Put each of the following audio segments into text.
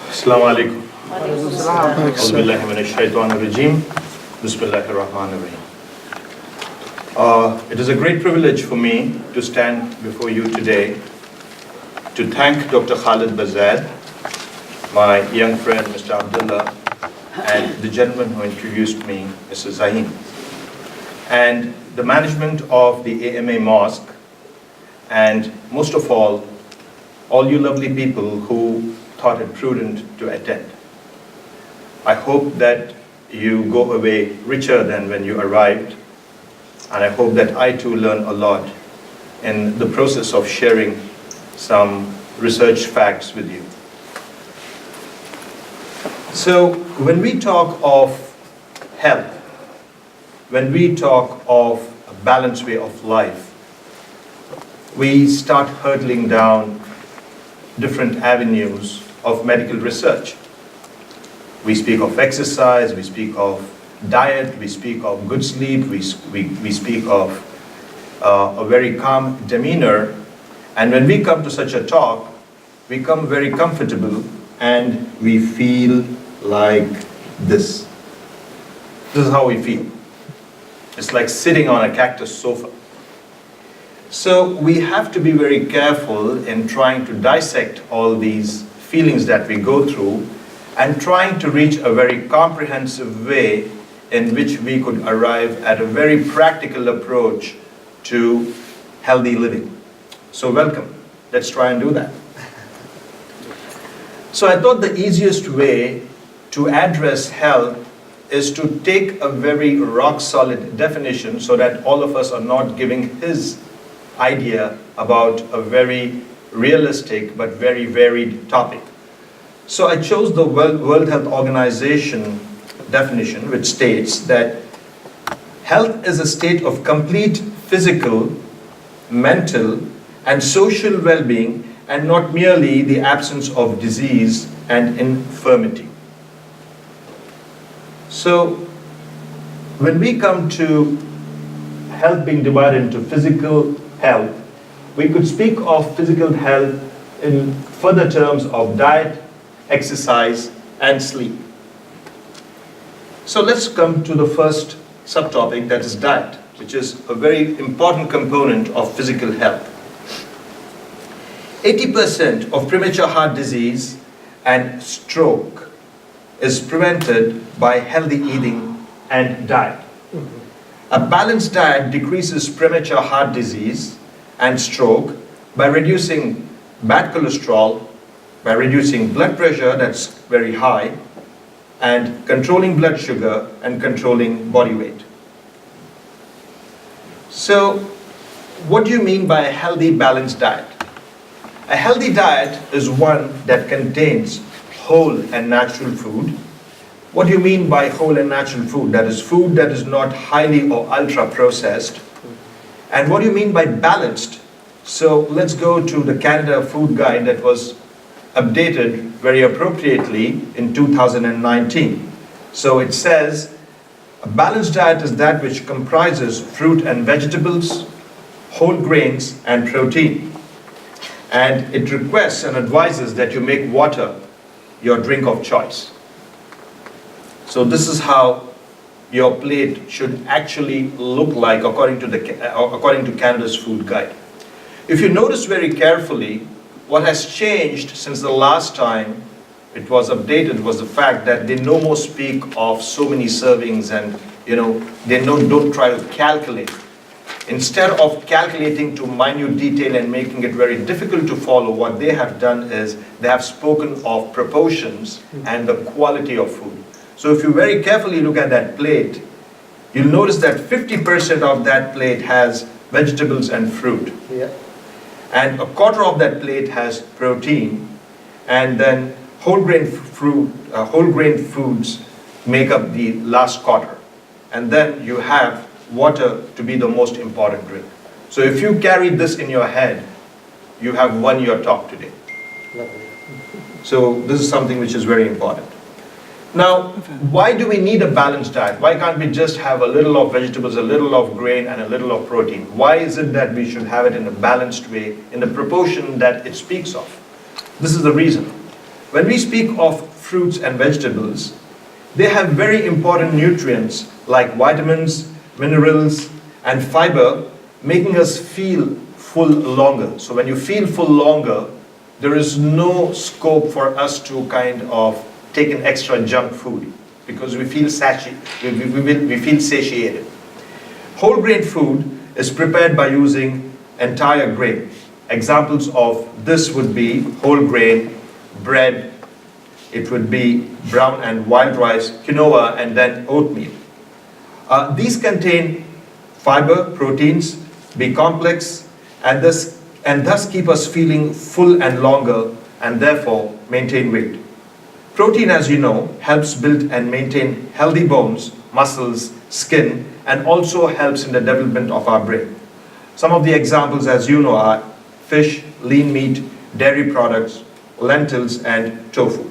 Assalamu alaikum. A'udhu billahi minash shaitanir rajim. Bismillahir rahmanir rahim. It is a great privilege for me to stand before you today to thank Dr. Khalid Bazad, my young friend Mr. Abdullah, and the gentleman who introduced me, Mr. Zaheen, and the management of the AMA Mosque, and most of all you lovely people who thought it prudent to attend. I hope that you go away richer than when you arrived, and I hope that I too learn a lot in the process of sharing some research facts with you. So when we talk of health, when we talk of a balanced way of life, we start hurtling down different avenues of medical research. We speak of exercise, we speak of diet, we speak of good sleep, we speak of a very calm demeanor. And when we come to such a talk, we come very comfortable and we feel like this. This is how we feel. It's like sitting on a cactus sofa. So we have to be very careful in trying to dissect all these feelings that we go through and trying to reach a very comprehensive way in which we could arrive at a very practical approach to healthy living. So welcome. Let's try and do that. So I thought the easiest way to address health is to take a very rock-solid definition so that all of us are not giving his idea about a very realistic but very varied topic. So I chose the World Health Organization definition, which states that health is a state of complete physical, mental, and social well-being, and not merely the absence of disease and infirmity. So when we come to health being divided into physical health, we could speak of physical health in further terms of diet, exercise, and sleep. So let's come to the first subtopic, that is diet, which is a very important component of physical health. 80% of premature heart disease and stroke is prevented by healthy eating and diet. A balanced diet decreases premature heart disease and stroke by reducing bad cholesterol, by reducing blood pressure that's very high, and controlling blood sugar and controlling body weight. So, what do you mean by a healthy, balanced diet? A healthy diet is one that contains whole and natural food. What do you mean by whole and natural food? That is food that is not highly or ultra processed. And what do you mean by balanced? So let's go to the Canada Food Guide that was updated very appropriately in 2019. So it says, a balanced diet is that which comprises fruit and vegetables, whole grains, and protein. And it requests and advises that you make water your drink of choice. So this is how your plate should actually look like according to Canada's Food Guide. If you notice very carefully, what has changed since the last time it was updated was the fact that they no more speak of so many servings and they don't try to calculate. Instead of calculating to minute detail and making it very difficult to follow, what they have done is they have spoken of proportions and the quality of food. So if you very carefully look at that plate, you'll notice that 50% of that plate has vegetables and fruit. Yeah. And a quarter of that plate has protein, and then whole grain foods make up the last quarter. And then you have water to be the most important drink. So if you carry this in your head, you have won your talk today. So this is something which is very important. Now, why do we need a balanced diet? Why can't we just have a little of vegetables, a little of grain, and a little of protein? Why is it that we should have it in a balanced way, in the proportion that it speaks of? This is the reason. When we speak of fruits and vegetables, they have very important nutrients like vitamins, minerals, and fiber, making us feel full longer. So when you feel full longer, there is no scope for us to kind of take an extra junk food because we feel we feel satiated. Whole grain food is prepared by using entire grain. Examples of this would be whole grain, bread, it would be brown and white rice, quinoa, and then oatmeal. These contain fiber, proteins, be complex, and thus keep us feeling full and longer, and therefore maintain weight. Protein, as you know, helps build and maintain healthy bones, muscles, skin, and also helps in the development of our brain. Some of the examples, as you know, are fish, lean meat, dairy products, lentils, and tofu.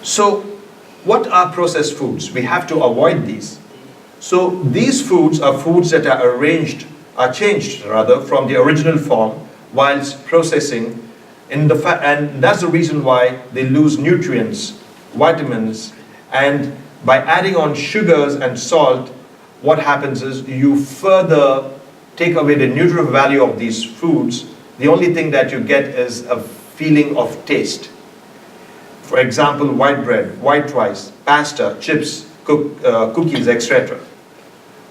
So, what are processed foods? We have to avoid these. So, these foods are foods that are changed from the original form whilst processing, and that's the reason why they lose nutrients, vitamins, and by adding on sugars and salt, what happens is you further take away the nutritive value of these foods. The only thing that you get is a feeling of taste. For example, white bread, white rice, pasta, chips, cookies, etc.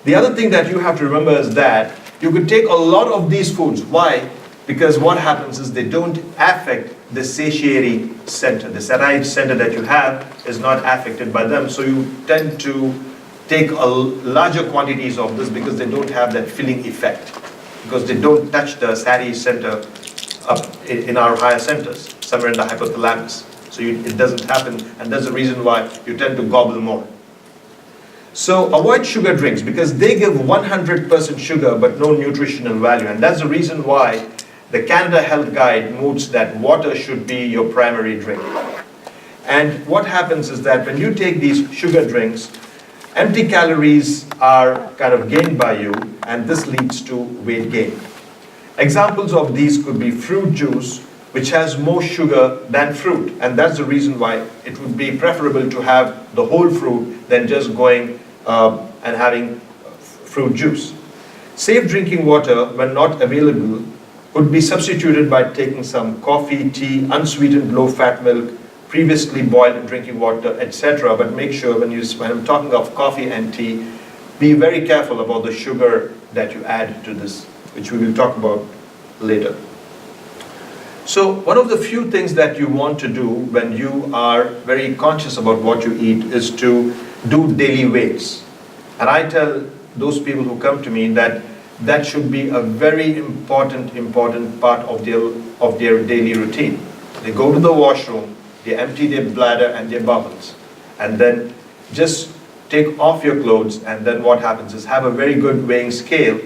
The other thing that you have to remember is that you could take a lot of these foods. Why? Because what happens is they don't affect the satiety center. The satiety center that you have is not affected by them. So you tend to take larger quantities of this because they don't have that filling effect. Because they don't touch the satiety center up in our higher centers, somewhere in the hypothalamus. So it doesn't happen, and that's the reason why you tend to gobble more. So avoid sugar drinks because they give 100% sugar but no nutritional value, and that's the reason why the Canada Health Guide notes that water should be your primary drink. And what happens is that when you take these sugar drinks, empty calories are kind of gained by you, and this leads to weight gain. Examples of these could be fruit juice, which has more sugar than fruit, and that's the reason why it would be preferable to have the whole fruit than just going and having fruit juice. Safe drinking water, when not available, could be substituted by taking some coffee, tea, unsweetened low-fat milk, previously boiled drinking water, etc. But make sure when I'm talking of coffee and tea, be very careful about the sugar that you add to this, which we will talk about later. So one of the few things that you want to do when you are very conscious about what you eat is to do daily weights. And I tell those people who come to me that that should be a very important part of their daily routine. They go to the washroom, they empty their bladder and their bowels, and then just take off your clothes, and then what happens is have a very good weighing scale,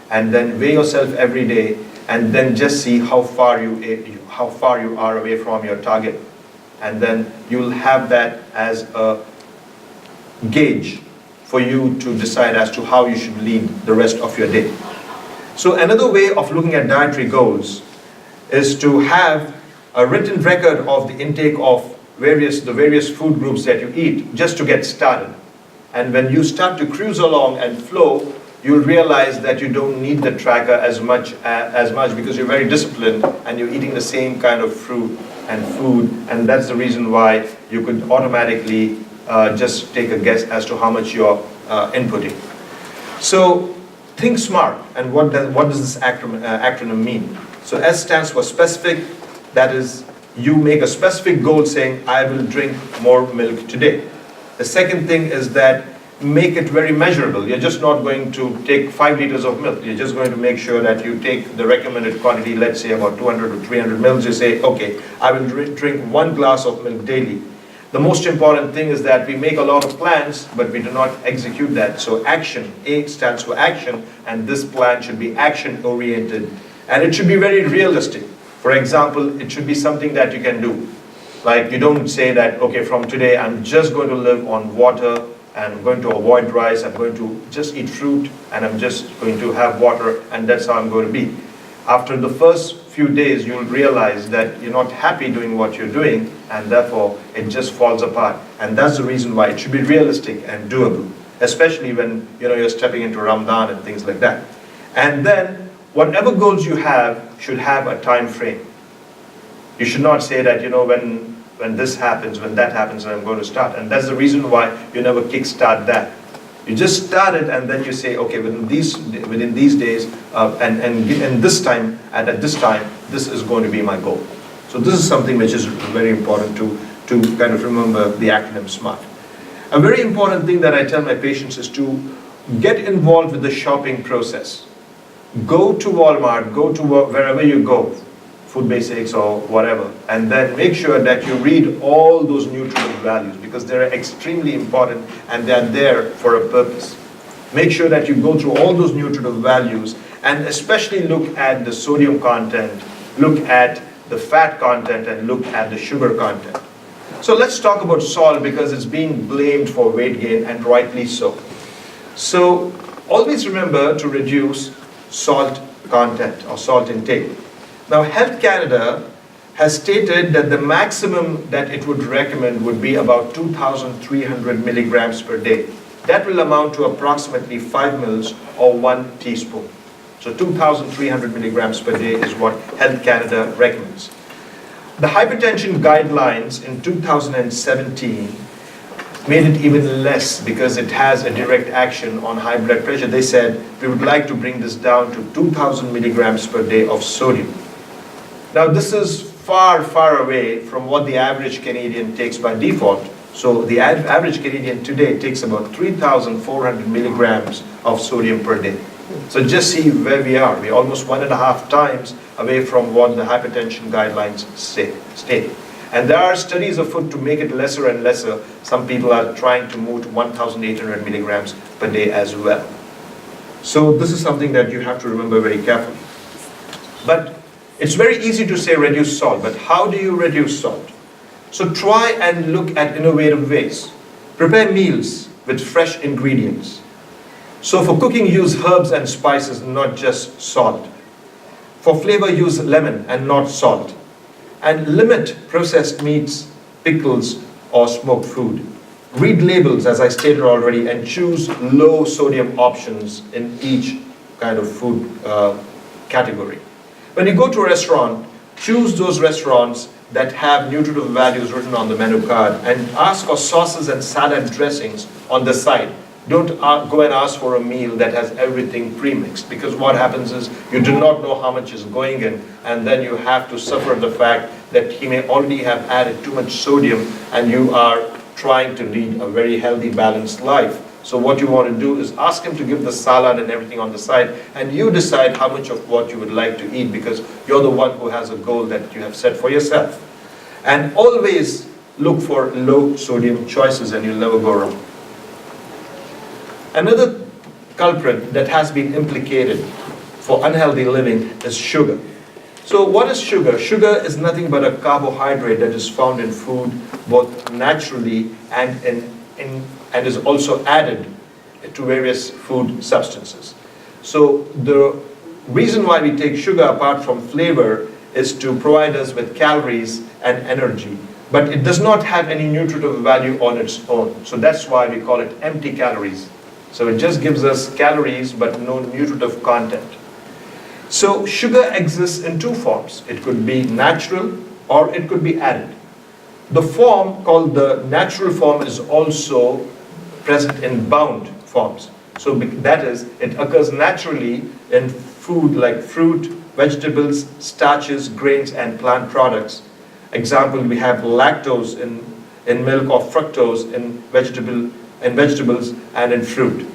and then weigh yourself every day, and then just see how far you are away from your target, and then you'll have that as a gauge for you to decide as to how you should lead the rest of your day. So another way of looking at dietary goals is to have a written record of the intake of the various food groups that you eat, just to get started. And when you start to cruise along and flow, you'll realize that you don't need the tracker as much because you're very disciplined and you're eating the same kind of fruit and food, and that's the reason why you could automatically just take a guess as to how much you're inputting. So think SMART, and what does this acronym mean? So S stands for specific, that is, you make a specific goal saying, I will drink more milk today. The second thing is that make it very measurable. You're just not going to take 5 liters of milk. You're just going to make sure that you take the recommended quantity, let's say about 200 or 300 mils. You say, okay, I will drink 1 glass of milk daily. The most important thing is that we make a lot of plans, but we do not execute that. So action, A stands for action, and this plan should be action-oriented. And it should be very realistic. For example, it should be something that you can do. Like you don't say that, okay, from today I'm just going to live on water and I'm going to avoid rice, I'm going to just eat fruit and I'm just going to have water and that's how I'm going to be. After the first few days, you'll realize that you're not happy doing what you're doing and therefore it just falls apart. And that's the reason why it should be realistic and doable, especially when you're stepping into Ramadan and things like that. And then whatever goals you have should have a time frame. You should not say that, when this happens, when that happens, I'm going to start. And that's the reason why you never kickstart that. You just start it and then you say, okay, within these days and this time, and at this time, this is going to be my goal. So this is something which is very important to kind of remember the acronym SMART. A very important thing that I tell my patients is to get involved with the shopping process. Go to Walmart, go to wherever you go, Food Basics or whatever, and then make sure that you read all those nutritive values because they're extremely important and they're there for a purpose. Make sure that you go through all those nutritive values and especially look at the sodium content, look at the fat content, and look at the sugar content. So let's talk about salt because it's being blamed for weight gain and rightly so. So always remember to reduce salt content or salt intake. Now, Health Canada has stated that the maximum that it would recommend would be about 2,300 milligrams per day. That will amount to approximately 5 mils or 1 teaspoon. So 2,300 milligrams per day is what Health Canada recommends. The hypertension guidelines in 2017 made it even less because it has a direct action on high blood pressure. They said, we would like to bring this down to 2,000 milligrams per day of sodium. Now this is far, far away from what the average Canadian takes by default. So the average Canadian today takes about 3,400 milligrams of sodium per day. So just see where we are. We're almost 1.5 times away from what the hypertension guidelines state. And there are studies afoot to make it lesser and lesser. Some people are trying to move to 1,800 milligrams per day as well. So this is something that you have to remember very carefully. But it's very easy to say reduce salt, but how do you reduce salt? So try and look at innovative ways. Prepare meals with fresh ingredients. So for cooking, use herbs and spices, not just salt. For flavor, use lemon and not salt. And limit processed meats, pickles, or smoked food. Read labels, as I stated already, and choose low sodium options in each kind of food category. When you go to a restaurant, choose those restaurants that have nutritive values written on the menu card and ask for sauces and salad dressings on the side. Don't go and ask for a meal that has everything pre-mixed because what happens is you do not know how much is going in and then you have to suffer the fact that he may already have added too much sodium and you are trying to lead a very healthy, balanced life. So what you want to do is ask him to give the salad and everything on the side and you decide how much of what you would like to eat because you're the one who has a goal that you have set for yourself. And always look for low sodium choices and you'll never go wrong. Another culprit that has been implicated for unhealthy living is sugar. So what is sugar? Sugar is nothing but a carbohydrate that is found in food both naturally and is also added to various food substances. So the reason why we take sugar apart from flavor is to provide us with calories and energy. But it does not have any nutritive value on its own. So that's why we call it empty calories. So it just gives us calories but no nutritive content. So sugar exists in two forms. It could be natural or it could be added. The form called the natural form is also present in bound forms. So that is, it occurs naturally in food like fruit, vegetables, starches, grains, and plant products. Example, we have lactose in milk or fructose in vegetables and in fruit.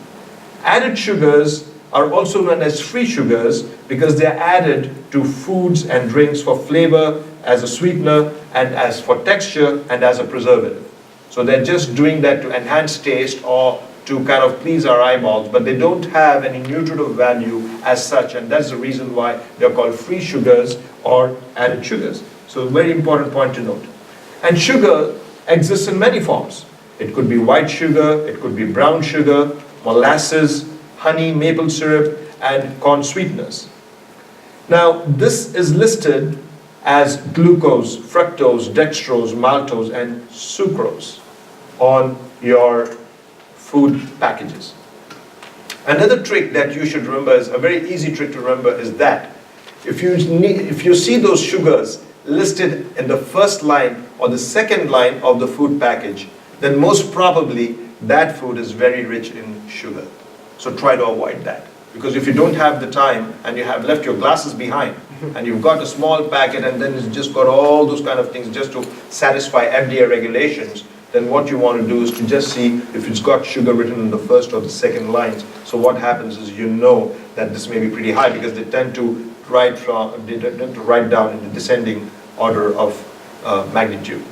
Added sugars are also known as free sugars because they are added to foods and drinks for flavor, as a sweetener, and as for texture, and as a preservative. So they're just doing that to enhance taste or to kind of please our eyeballs, but they don't have any nutritive value as such, and that's the reason why they're called free sugars or added sugars. So very important point to note. And sugar exists in many forms. It could be white sugar, it could be brown sugar, molasses, honey, maple syrup, and corn sweeteners. Now, this is listed as glucose, fructose, dextrose, maltose, and sucrose on your food packages. Another trick that you should remember, is a very easy trick to remember, is that if you see those sugars listed in the first line or the second line of the food package, then most probably that food is very rich in sugar. So try to avoid that. Because if you don't have the time and you have left your glasses behind and you've got a small packet and then it's just got all those kind of things just to satisfy FDA regulations, then what you want to do is to just see if it's got sugar written in the first or the second lines. So what happens is you know that this may be pretty high because they tend to write down in the descending order of magnitude.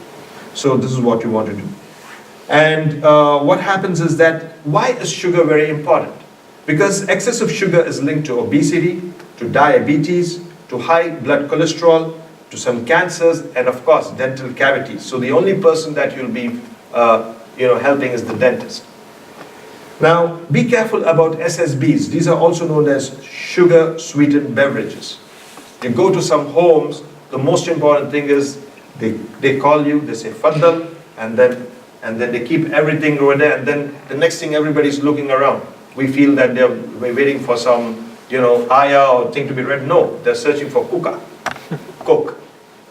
So this is what you want to do. And what happens is that, why is sugar very important? Because excessive sugar is linked to obesity, to diabetes, to high blood cholesterol, to some cancers, and of course dental cavities. So the only person that you'll be helping is the dentist. Now be careful about SSBs. These are also known as sugar sweetened beverages. You go to some homes, the most important thing is they call you, they say faddal, and then they keep everything over there, and then the next thing everybody's looking around. We feel that they're waiting for some aya or thing to be read. No, they're searching for Coke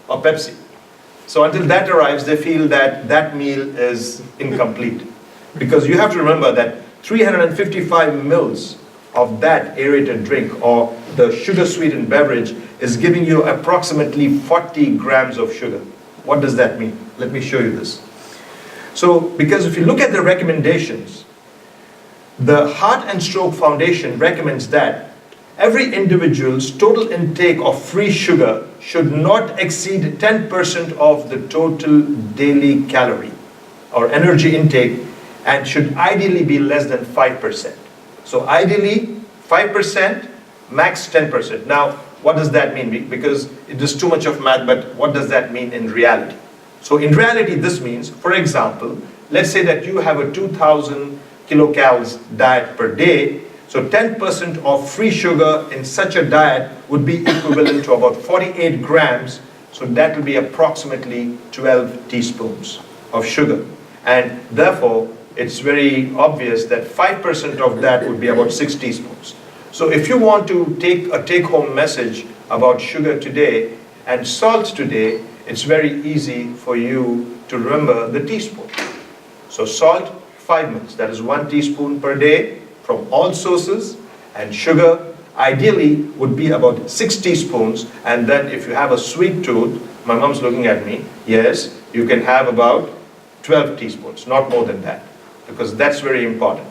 or Pepsi. So until that arrives, they feel that that meal is incomplete. Because you have to remember that 355 mils of that aerated drink or the sugar sweetened beverage is giving you approximately 40 grams of sugar. What does that mean? Let me show you this. So, because if you look at the recommendations, the Heart and Stroke Foundation recommends that every individual's total intake of free sugar should not exceed 10% of the total daily calorie or energy intake, and should ideally be less than 5%. So ideally 5%, max 10%. Now, what does that mean? Because it is too much of math, but what does that mean in reality? So in reality, this means, for example, let's say that you have a 2,000 kilocalories diet per day. So 10% of free sugar in such a diet would be equivalent to about 48 grams. So that will be approximately 12 teaspoons of sugar. And therefore, it's very obvious that 5% of that would be about 6 teaspoons. So if you want to take a take-home message about sugar today and salt today, it's very easy for you to remember the teaspoon. So salt, 5 mils, that is 1 teaspoon per day from all sources, and sugar ideally would be about 6 teaspoons, and then if you have a sweet tooth, my mom's looking at me, yes, you can have about 12 teaspoons, not more than that, because that's very important.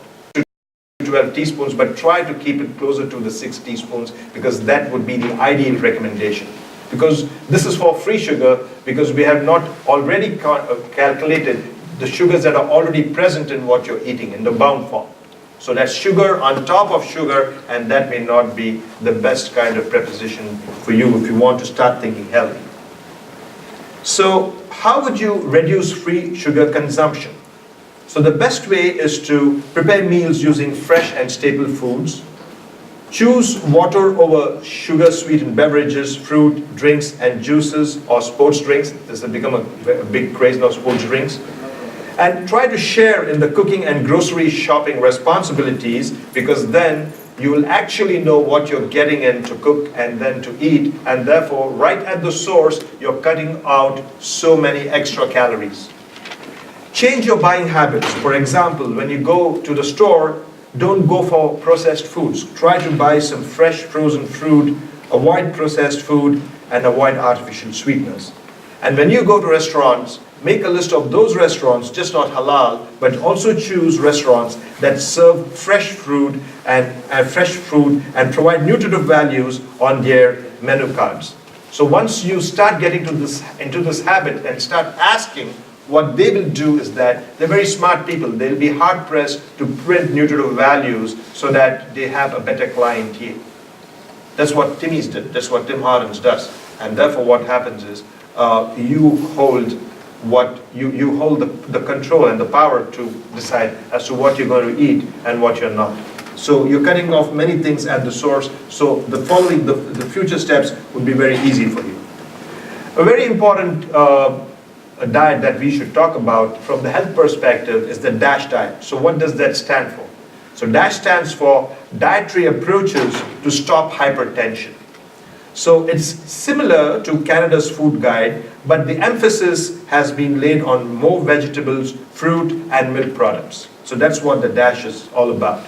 12 teaspoons, but try to keep it closer to the 6 teaspoons because that would be the ideal recommendation. Because this is for free sugar, because we have not already calculated the sugars that are already present in what you're eating in the bound form. So that's sugar on top of sugar, and that may not be the best kind of preposition for you if you want to start thinking healthy. So how would you reduce free sugar consumption? So the best way is to prepare meals using fresh and staple foods. Choose water over sugar-sweetened beverages, fruit, drinks, and juices, or sports drinks. This has become a big craze now, sports drinks. And try to share in the cooking and grocery shopping responsibilities, because then you will actually know what you're getting in to cook and then to eat, and therefore, right at the source, you're cutting out so many extra calories. Change your buying habits. For example, when you go to the store, don't go for processed foods. Try to buy some fresh frozen fruit, avoid processed food, and avoid artificial sweeteners. And when you go to restaurants, make a list of those restaurants, just not halal, but also choose restaurants that serve fresh food and provide nutritive values on their menu cards. So once you start getting into this habit and start asking, what they will do is that they're very smart people. They'll be hard pressed to print nutritive values so that they have a better clientele. That's what Timmy's did. That's what Tim Hortons does. And therefore what happens is you hold you hold the control and the power to decide as to what you're going to eat and what you're not. So you're cutting off many things at the source, so the future steps would be very easy for you. A very important diet that we should talk about from the health perspective is the DASH diet. So what does that stand for? So DASH stands for Dietary Approaches to Stop Hypertension. So it's similar to Canada's food guide, but the emphasis has been laid on more vegetables, fruit, and milk products. So that's what the DASH is all about.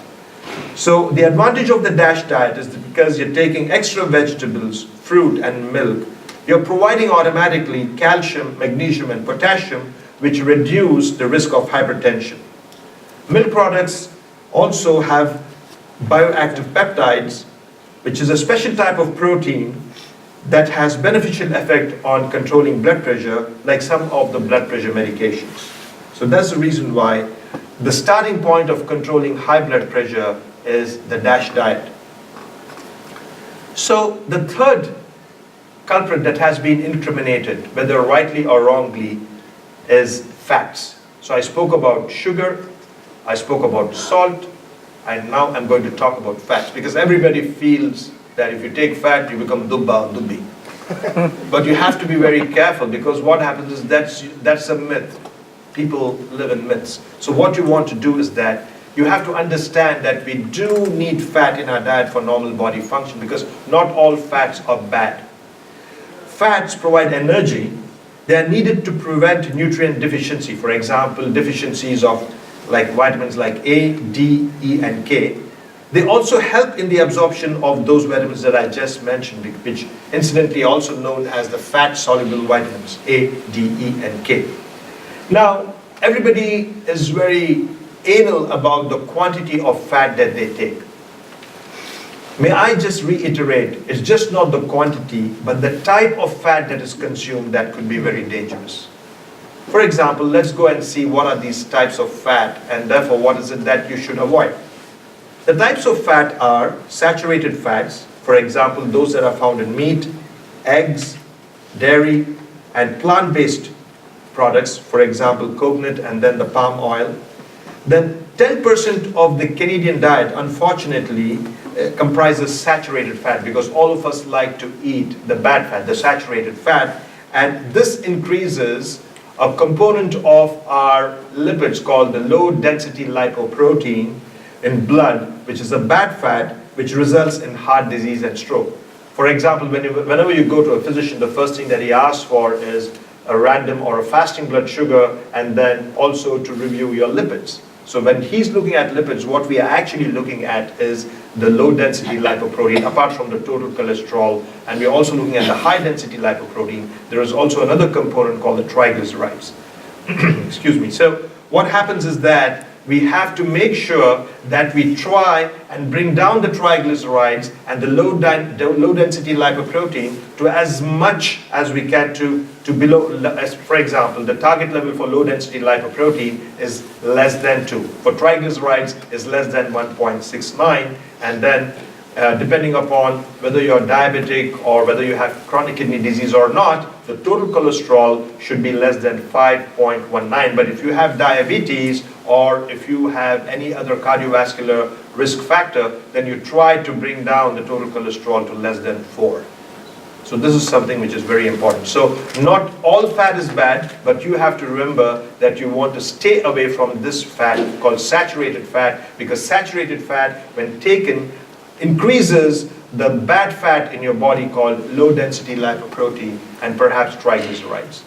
So the advantage of the DASH diet is that because you're taking extra vegetables, fruit, and milk, you're providing automatically calcium, magnesium, and potassium, which reduce the risk of hypertension. Milk products also have bioactive peptides, which is a special type of protein that has beneficial effect on controlling blood pressure, like some of the blood pressure medications. So that's the reason why the starting point of controlling high blood pressure is the DASH diet. So the third culprit that has been incriminated, whether rightly or wrongly, is fats. So I spoke about sugar, I spoke about salt, and now I'm going to talk about fats, because everybody feels that if you take fat, you become dubba or dubbi. But you have to be very careful, because what happens is that's a myth. People live in myths. So what you want to do is that you have to understand that we do need fat in our diet for normal body function, because not all fats are bad. Fats provide energy. They are needed to prevent nutrient deficiency. For example, deficiencies of like vitamins like A, D, E, and K. They also help in the absorption of those vitamins that I just mentioned, which incidentally also known as the fat-soluble vitamins, A, D, E, and K. Now, everybody is very anal about the quantity of fat that they take. May I just reiterate, it's just not the quantity, but the type of fat that is consumed that could be very dangerous. For example, let's go and see what are these types of fat, and therefore what is it that you should avoid. The types of fat are saturated fats, for example, those that are found in meat, eggs, dairy, and plant-based products, for example, coconut and then the palm oil. Then 10% of the Canadian diet, unfortunately, comprises saturated fat, because all of us like to eat the bad fat, the saturated fat, and this increases a component of our lipids called the low-density lipoprotein in blood, which is a bad fat, which results in heart disease and stroke. For example, whenever you go to a physician, the first thing that he asks for is a random or a fasting blood sugar, and then also to review your lipids. So when he's looking at lipids, what we are actually looking at is the low-density lipoprotein, apart from the total cholesterol, and we're also looking at the high-density lipoprotein. There is also another component called the triglycerides. Excuse me. So what happens is that we have to make sure that we try and bring down the triglycerides and the low-density lipoprotein to as much as we can to below, as for example, the target level for low-density lipoprotein is less than 2. For triglycerides is less than 1.69, and then depending upon whether you're diabetic or whether you have chronic kidney disease or not, the total cholesterol should be less than 5.19. But if you have diabetes or if you have any other cardiovascular risk factor, then you try to bring down the total cholesterol to less than 4. So this is something which is very important. So not all fat is bad, but you have to remember that you want to stay away from this fat called saturated fat, because saturated fat, when taken, increases the bad fat in your body called low-density lipoprotein and perhaps triglycerides.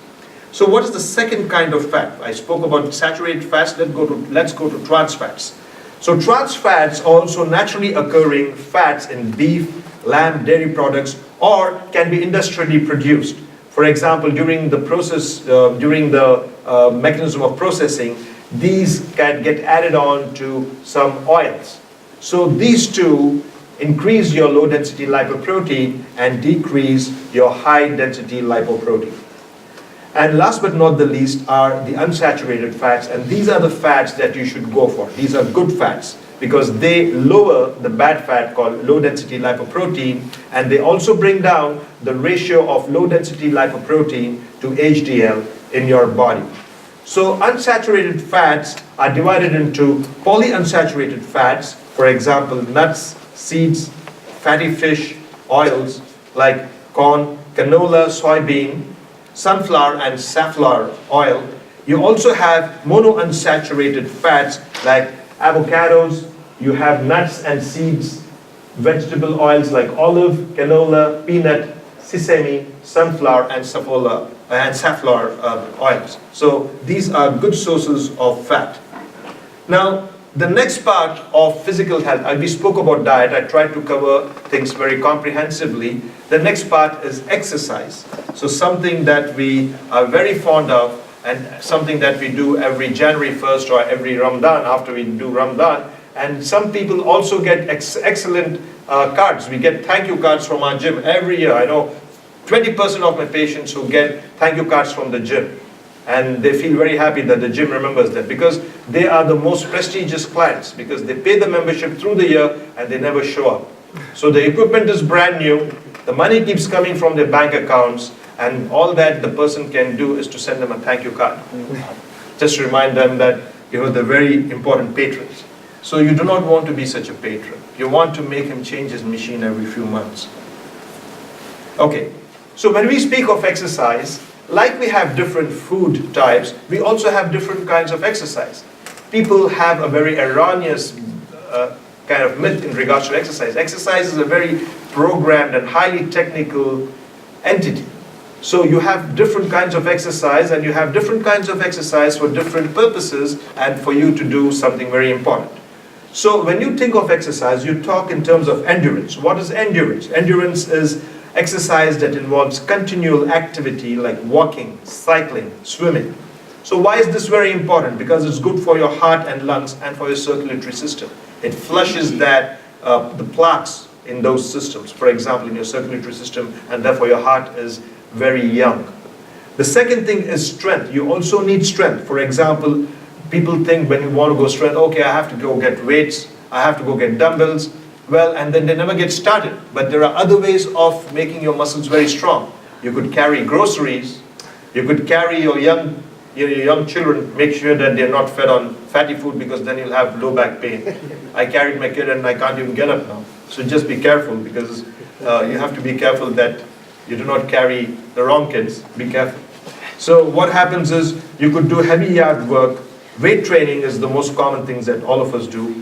So what is the second kind of fat? I spoke about saturated fats. Let's go to trans fats. So trans fats are also naturally occurring fats in beef, lamb, dairy products, or can be industrially produced. For example, during the process, mechanism of processing, these can get added on to some oils. So these two increase your low-density lipoprotein and decrease your high-density lipoprotein. And last but not the least are the unsaturated fats, and these are the fats that you should go for. These are good fats. because they lower the bad fat called low density lipoprotein, and they also bring down the ratio of low density lipoprotein to HDL in your body. So unsaturated fats are divided into polyunsaturated fats, for example, nuts, seeds, fatty fish, oils like corn, canola, soybean, sunflower and safflower oil. You also have monounsaturated fats like avocados, you have nuts and seeds, vegetable oils like olive, canola, peanut, sesame, sunflower and safflower oils. So these are good sources of fat. Now, the next part of physical health, we spoke about diet, I tried to cover things very comprehensively. The next part is exercise. So something that we are very fond of and something that we do every January 1st or every Ramadan after we do Ramadan. And some people also get excellent cards. We get thank you cards from our gym every year. I know 20% of my patients who get thank you cards from the gym. And they feel very happy that the gym remembers them because they are the most prestigious clients because they pay the membership through the year and they never show up. So the equipment is brand new, the money keeps coming from their bank accounts, and all that the person can do is to send them a thank you card. Just remind them that they're very important patrons. So you do not want to be such a patron. You want to make him change his machine every few months. Okay, so when we speak of exercise, like we have different food types, we also have different kinds of exercise. People have a very erroneous kind of myth in regards to exercise. Exercise is a very programmed and highly technical entity. So you have different kinds of exercise and you have different kinds of exercise for different purposes and for you to do something very important. So when you think of exercise, you talk in terms of endurance. What is endurance? Endurance is exercise that involves continual activity like walking, cycling, swimming. So why is this very important? Because it's good for your heart and lungs and for your circulatory system. It flushes the plaques in those systems, for example, in your circulatory system, and therefore your heart is very young. The second thing is strength. You also need strength. For example, people think when you want to go strength, okay, I have to go get weights, I have to go get dumbbells. Well, and then they never get started. But there are other ways of making your muscles very strong. You could carry groceries. You could carry your young children, make sure that they're not fed on fatty food because then you'll have low back pain. I carried my kid and I can't even get up now. So just be careful because you have to be careful that you do not carry the wrong kids. Be careful. So what happens is you could do heavy yard work. Weight training is the most common things that all of us do.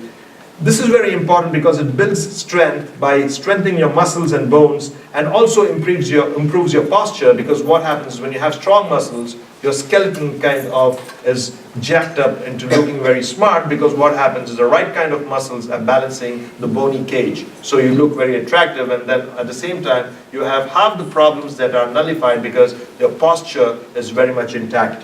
This is very important because it builds strength by strengthening your muscles and bones and also improves your posture, because what happens is when you have strong muscles, your skeleton kind of is jacked up into looking very smart, because what happens is the right kind of muscles are balancing the bony cage. So you look very attractive, and then at the same time you have half the problems that are nullified because your posture is very much intact.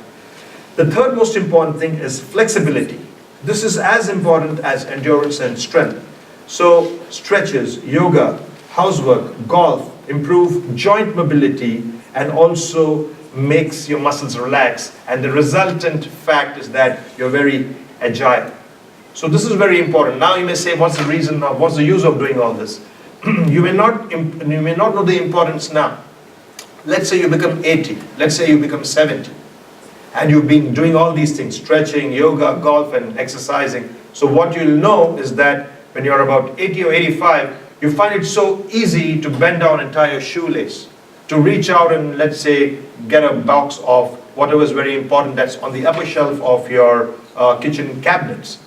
The third most important thing is flexibility. This is as important as endurance and strength. So stretches, yoga, housework, golf improve joint mobility and also makes your muscles relax. And the resultant fact is that you're very agile. So this is very important. Now you may say, what's the reason now? What's the use of doing all this? You may not know the importance now. Let's say you become 80. Let's say you become 70. And you've been doing all these things, stretching, yoga, golf, and exercising. So what you'll know is that when you're about 80 or 85, you find it so easy to bend down an entire shoelace, to reach out and, let's say, get a box of whatever is very important that's on the upper shelf of your kitchen cabinets,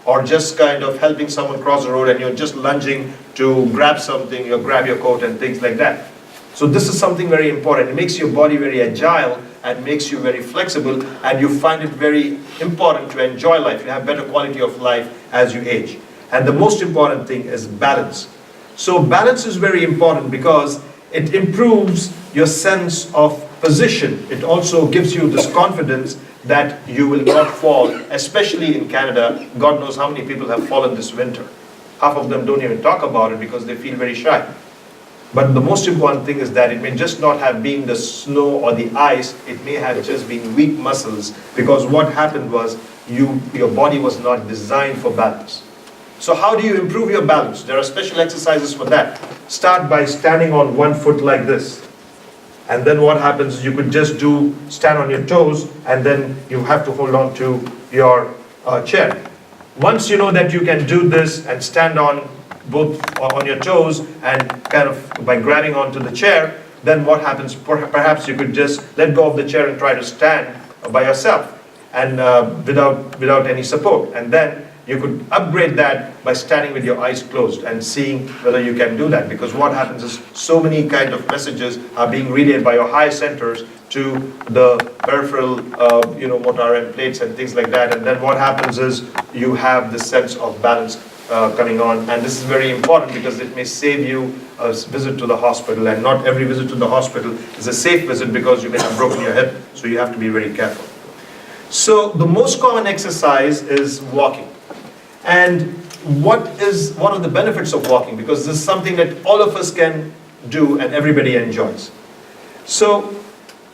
or just kind of helping someone cross the road and you're just lunging to grab something, you grab your coat and things like that. So this is something very important. It makes your body very agile and makes you very flexible, and you find it very important to enjoy life. You have better quality of life as you age. And the most important thing is balance. So balance is very important because it improves your sense of position. It also gives you this confidence that you will not fall, especially in Canada. God knows how many people have fallen this winter. Half of them don't even talk about it because they feel very shy. But the most important thing is that it may just not have been the snow or the ice, it may have just been weak muscles, because what happened was your body was not designed for balance. So how do you improve your balance? There are special exercises for that. Start by standing on one foot like this. And then what happens is you could just stand on your toes, and then you have to hold on to your chair. Once you know that you can do this and stand on both on your toes and kind of by grabbing onto the chair, then what happens, perhaps you could just let go of the chair and try to stand by yourself and without any support. And then you could upgrade that by standing with your eyes closed and seeing whether you can do that. Because what happens is so many kind of messages are being relayed by your higher centers to the peripheral, motor and plates and things like that. And then what happens is you have this sense of balance coming on. And this is very important because it may save you a visit to the hospital. And not every visit to the hospital is a safe visit because you may have broken your hip. So you have to be very careful. So the most common exercise is walking. And what are the benefits of walking? Because this is something that all of us can do and everybody enjoys. So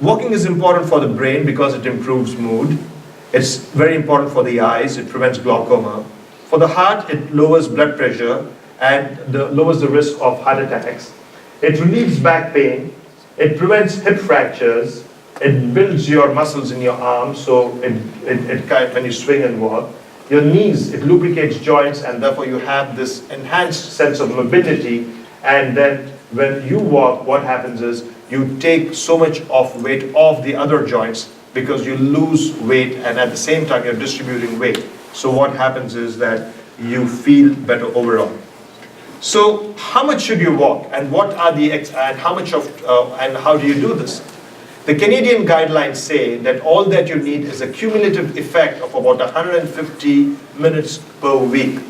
walking is important for the brain because it improves mood. It's very important for the eyes. It prevents glaucoma. For the heart, it lowers blood pressure and lowers the risk of heart attacks. It relieves back pain. It prevents hip fractures. It builds your muscles in your arms, so when you swing and walk. Your knees, it lubricates joints, and therefore you have this enhanced sense of mobility. And then when you walk, what happens is you take so much of weight off the other joints because you lose weight, and at the same time you're distributing weight. So what happens is that you feel better overall. So how much should you walk, and what are and how do you do this? The Canadian guidelines say that all that you need is a cumulative effect of about 150 minutes per week.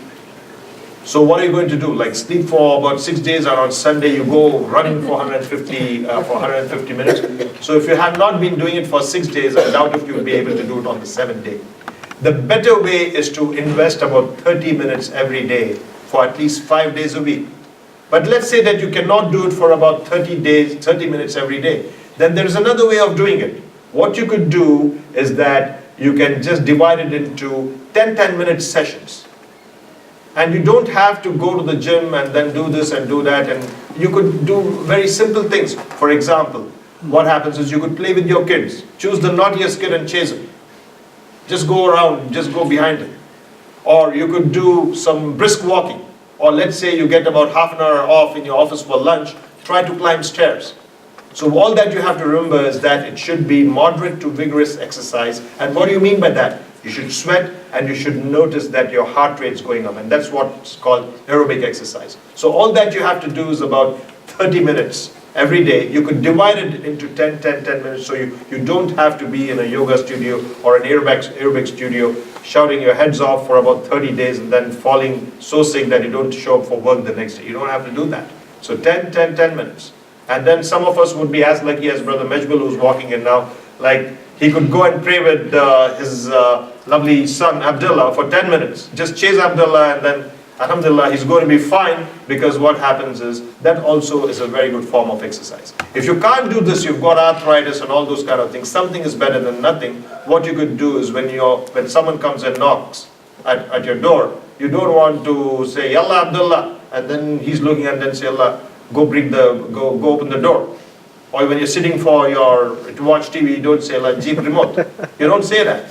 So what are you going to do? Like sleep for about 6 days, and on Sunday you go running for 150 minutes. So if you have not been doing it for 6 days, I doubt if you will be able to do it on the 7th day. The better way is to invest about 30 minutes every day for at least 5 days a week. But let's say that you cannot do it for about 30 minutes every day. Then there is another way of doing it. What you could do is that you can just divide it into 10-minute sessions. And you don't have to go to the gym and then do this and do that. And you could do very simple things. For example, what happens is you could play with your kids. Choose the naughtiest kid and chase him. Just go around, just go behind him. Or you could do some brisk walking. Or let's say you get about half an hour off in your office for lunch, try to climb stairs. So all that you have to remember is that it should be moderate to vigorous exercise. And what do you mean by that? You should sweat, and you should notice that your heart rate is going up. And that's what's called aerobic exercise. So all that you have to do is about 30 minutes every day. You could divide it into 10 minutes. So you don't have to be in a yoga studio or an aerobic studio shouting your heads off for about 30 days and then falling so sick that you don't show up for work the next day. You don't have to do that. So 10 minutes. And then some of us would be as lucky as Brother Mejbul, who's walking in now. Like, he could go and pray with his lovely son, Abdullah, for 10 minutes. Just chase Abdullah, and then, alhamdulillah, he's going to be fine, because what happens is, that also is a very good form of exercise. If you can't do this, you've got arthritis and all those kind of things, something is better than nothing. What you could do is, when someone comes and knocks at your door, you don't want to say, Yalla Abdullah, and then he's looking and then say, Allah, go open the door. Or when you're sitting to watch TV, you don't say, like, Jeep remote. You don't say that.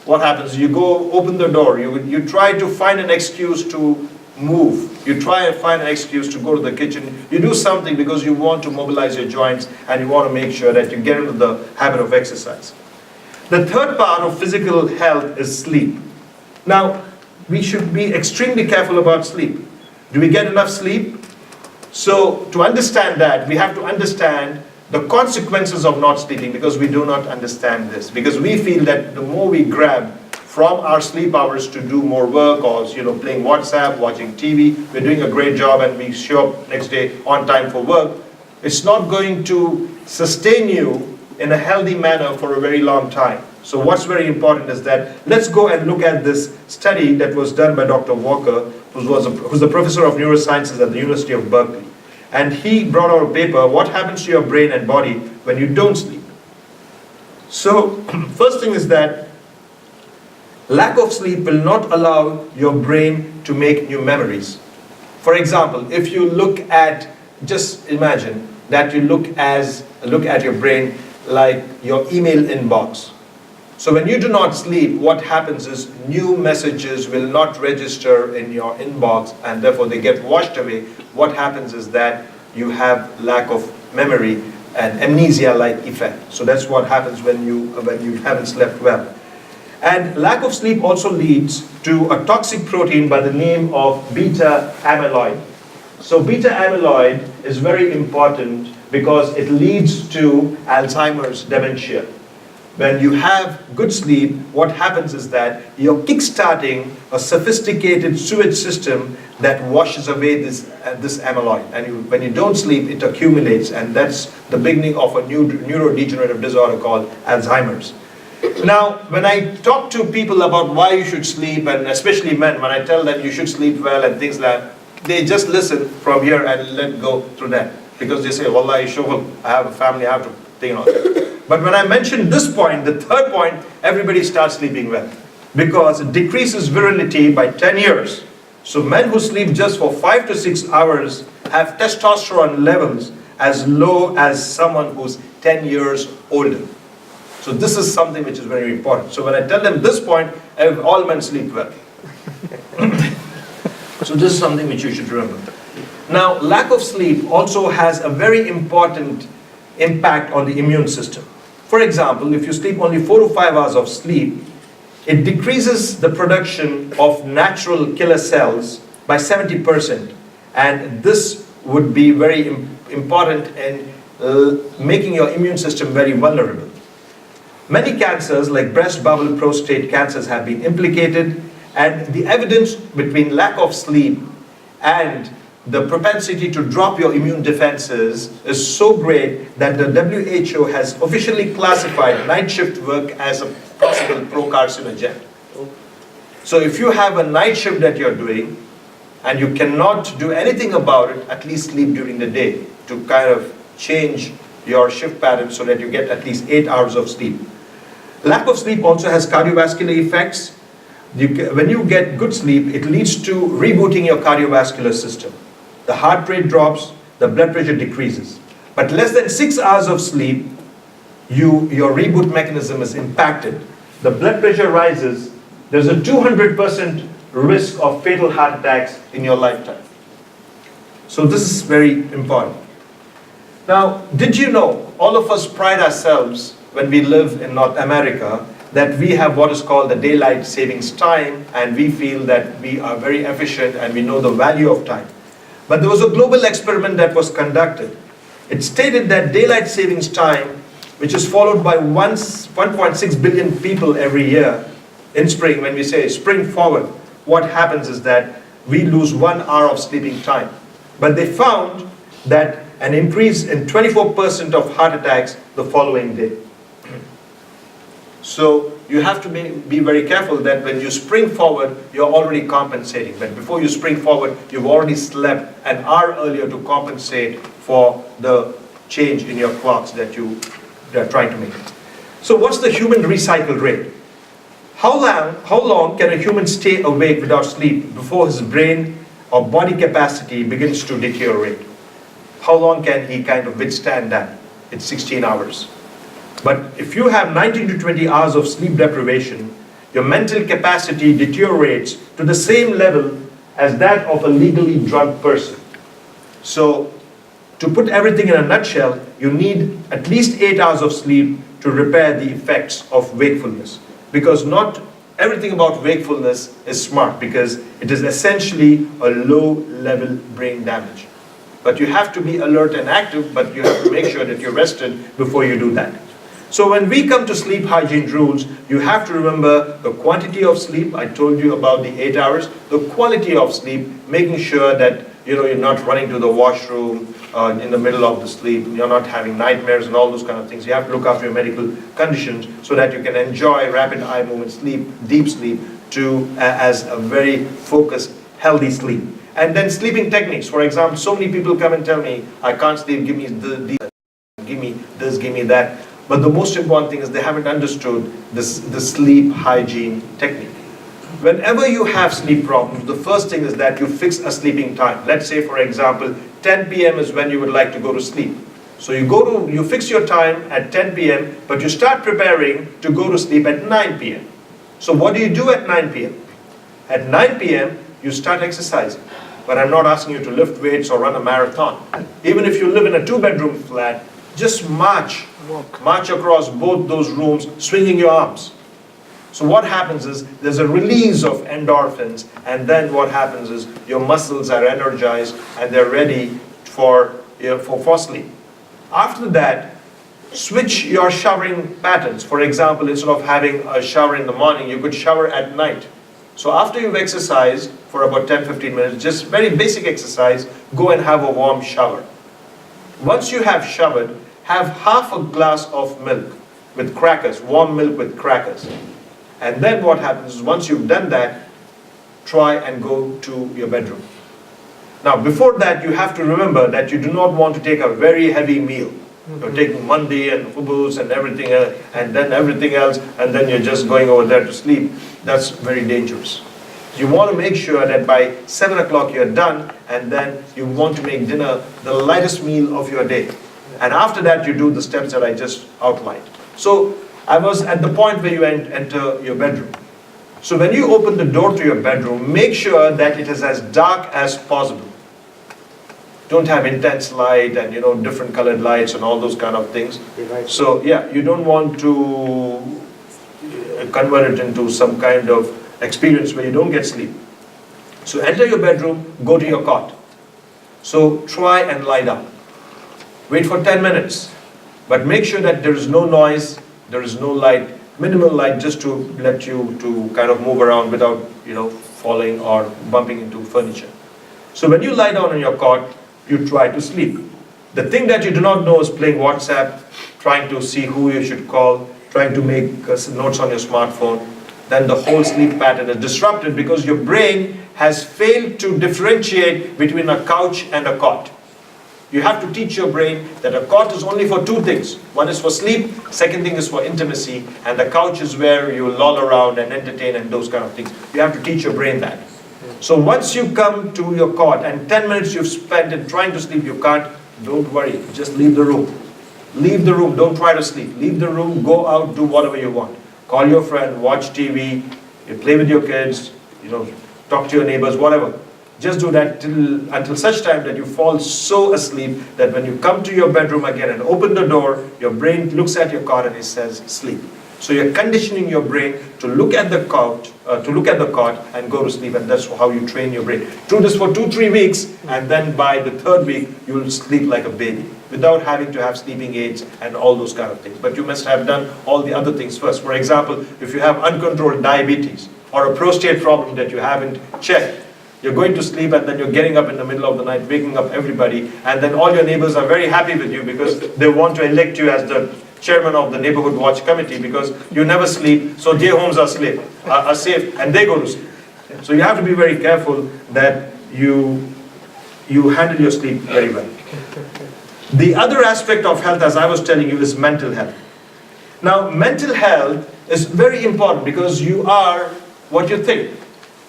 What happens? You go open the door. You try to find an excuse to move. You try and find an excuse to go to the kitchen. You do something because you want to mobilize your joints and you want to make sure that you get into the habit of exercise. The third part of physical health is sleep. Now, we should be extremely careful about sleep. Do we get enough sleep? So to understand that, we have to understand the consequences of not sleeping, because we do not understand this. Because we feel that the more we grab from our sleep hours to do more work, or playing WhatsApp, watching TV, we're doing a great job and we show up next day on time for work, it's not going to sustain you in a healthy manner for a very long time. So what's very important is that, let's go and look at this study that was done by Dr. Walker, who's the professor of neurosciences at the University of Berkeley. And he brought out a paper, what happens to your brain and body when you don't sleep. So, first thing is that Lack of sleep will not allow your brain to make new memories. For example, if you look at, just imagine that you look at your brain like your email inbox. So when you do not sleep, what happens is new messages will not register in your inbox and therefore they get washed away. What happens is that you have lack of memory and amnesia-like effect. So that's what happens when you haven't slept well. And lack of sleep also leads to a toxic protein by the name of beta amyloid. So beta amyloid is very important because it leads to Alzheimer's dementia. When you have good sleep, what happens is that you're kickstarting a sophisticated sewage system that washes away this amyloid. And when you don't sleep, it accumulates, and that's the beginning of a new neurodegenerative disorder called Alzheimer's. Now, when I talk to people about why you should sleep, and especially men, when I tell them you should sleep well and things like that, they just listen from here and let go through that. Because they say, Wallah, I have a family, I have to think on it. But when I mention this point, the third point, everybody starts sleeping well. Because it decreases virility by 10 years. So men who sleep just for 5 to 6 hours have testosterone levels as low as someone who's 10 years older. So this is something which is very important. So when I tell them this point, all men sleep well. So this is something which you should remember. Now, lack of sleep also has a very important impact on the immune system. For example, if you sleep only 4 to 5 hours of sleep, it decreases the production of natural killer cells by 70%. And this would be very important in making your immune system very vulnerable. Many cancers, like breast, bowel, prostate cancers, have been implicated, and the evidence between lack of sleep and the propensity to drop your immune defenses is so great that the WHO has officially classified night shift work as a possible pro-carcinogen. So if you have a night shift that you're doing and you cannot do anything about it, at least sleep during the day to kind of change your shift pattern so that you get at least 8 hours of sleep. Lack of sleep also has cardiovascular effects. When you get good sleep, it leads to rebooting your cardiovascular system. The heart rate drops, the blood pressure decreases. But less than 6 hours of sleep, your reboot mechanism is impacted. The blood pressure rises. There's a 200% risk of fatal heart attacks in your lifetime. So this is very important. Now, did you know, all of us pride ourselves when we live in North America that we have what is called the daylight savings time, and we feel that we are very efficient and we know the value of time. But there was a global experiment that was conducted. It stated that daylight savings time, which is followed by 1.6 billion people every year in spring, when we say spring forward, what happens is that we lose 1 hour of sleeping time. But they found that an increase in 24% of heart attacks the following day. So you have to be very careful that when you spring forward, you're already compensating. But before you spring forward, you've already slept an hour earlier to compensate for the change in your clocks that you are trying to make. So what's the human recycle rate? How long can a human stay awake without sleep before his brain or body capacity begins to deteriorate? How long can he kind of withstand that? It's 16 hours. But if you have 19 to 20 hours of sleep deprivation, your mental capacity deteriorates to the same level as that of a legally drugged person. So, to put everything in a nutshell, you need at least 8 hours of sleep to repair the effects of wakefulness. Because not everything about wakefulness is smart, because it is essentially a low-level brain damage. But you have to be alert and active, but you have to make sure that you're rested before you do that. So when we come to sleep hygiene rules, you have to remember the quantity of sleep. I told you about the 8 hours. The quality of sleep, making sure that you're not running to the washroom in the middle of the sleep. You're not having nightmares and all those kind of things. You have to look after your medical conditions so that you can enjoy rapid eye movement sleep, deep sleep, as a very focused, healthy sleep. And then sleeping techniques. For example, so many people come and tell me, I can't sleep, give me this, give me that. But the most important thing is they haven't understood the sleep hygiene technique. Whenever you have sleep problems, the first thing is that you fix a sleeping time. Let's say, for example, 10 p.m. is when you would like to go to sleep. So you fix your time at 10 p.m., but you start preparing to go to sleep at 9 p.m. So what do you do at 9 p.m.? At 9 p.m., you start exercising. But I'm not asking you to lift weights or run a marathon. Even if you live in a 2-bedroom flat, just march. March across both those rooms, swinging your arms. So what happens is, there's a release of endorphins, and then what happens is, your muscles are energized, and they're ready for sleep. After that, switch your showering patterns. For example, instead of having a shower in the morning, you could shower at night. So after you've exercised for about 10-15 minutes, just very basic exercise, go and have a warm shower. Once you have showered, have half a glass of milk with crackers, warm milk with crackers. And then what happens is, once you've done that, try and go to your bedroom. Now, before that, you have to remember that you do not want to take a very heavy meal. You're taking mandi and hummus and everything, and then everything else, and then you're just going over there to sleep. That's very dangerous. You want to make sure that by 7 o'clock you're done, and then you want to make dinner the lightest meal of your day. And after that, you do the steps that I just outlined. So I was at the point where you enter your bedroom. So when you open the door to your bedroom, make sure that it is as dark as possible. Don't have intense light and different colored lights and all those kind of things. So yeah, you don't want to convert it into some kind of experience where you don't get sleep. So enter your bedroom, go to your cot. So try and lie down. Wait for 10 minutes, but make sure that there is no noise, there is no light, minimal light, just to let you to kind of move around without falling or bumping into furniture. So when you lie down on your cot, you try to sleep. The thing that you do not know is playing WhatsApp, trying to see who you should call, trying to make notes on your smartphone. Then the whole sleep pattern is disrupted because your brain has failed to differentiate between a couch and a cot. You have to teach your brain that a cot is only for two things. One is for sleep, second thing is for intimacy, and the couch is where you loll around and entertain and those kind of things. You have to teach your brain that. So once you come to your cot and 10 minutes you've spent in trying to sleep, you can't, don't worry, just leave the room. Leave the room, don't try to sleep. Leave the room, go out, do whatever you want. Call your friend, watch TV, you play with your kids, talk to your neighbors, whatever. Just do that until such time that you fall so asleep that when you come to your bedroom again and open the door, your brain looks at your cot and it says sleep. So you're conditioning your brain to look at the cot, and go to sleep, and that's how you train your brain. Do this for 2-3 weeks, and then by the 3rd week, you will sleep like a baby without having to have sleeping aids and all those kind of things. But you must have done all the other things first. For example, if you have uncontrolled diabetes or a prostate problem that you haven't checked, you're going to sleep and then you're getting up in the middle of the night, waking up everybody, and then all your neighbors are very happy with you because they want to elect you as the chairman of the neighborhood watch committee because you never sleep, so their homes are safe, and they go to sleep. So you have to be very careful that you handle your sleep very well. The other aspect of health, as I was telling you, is mental health. Now, mental health is very important because you are what you think.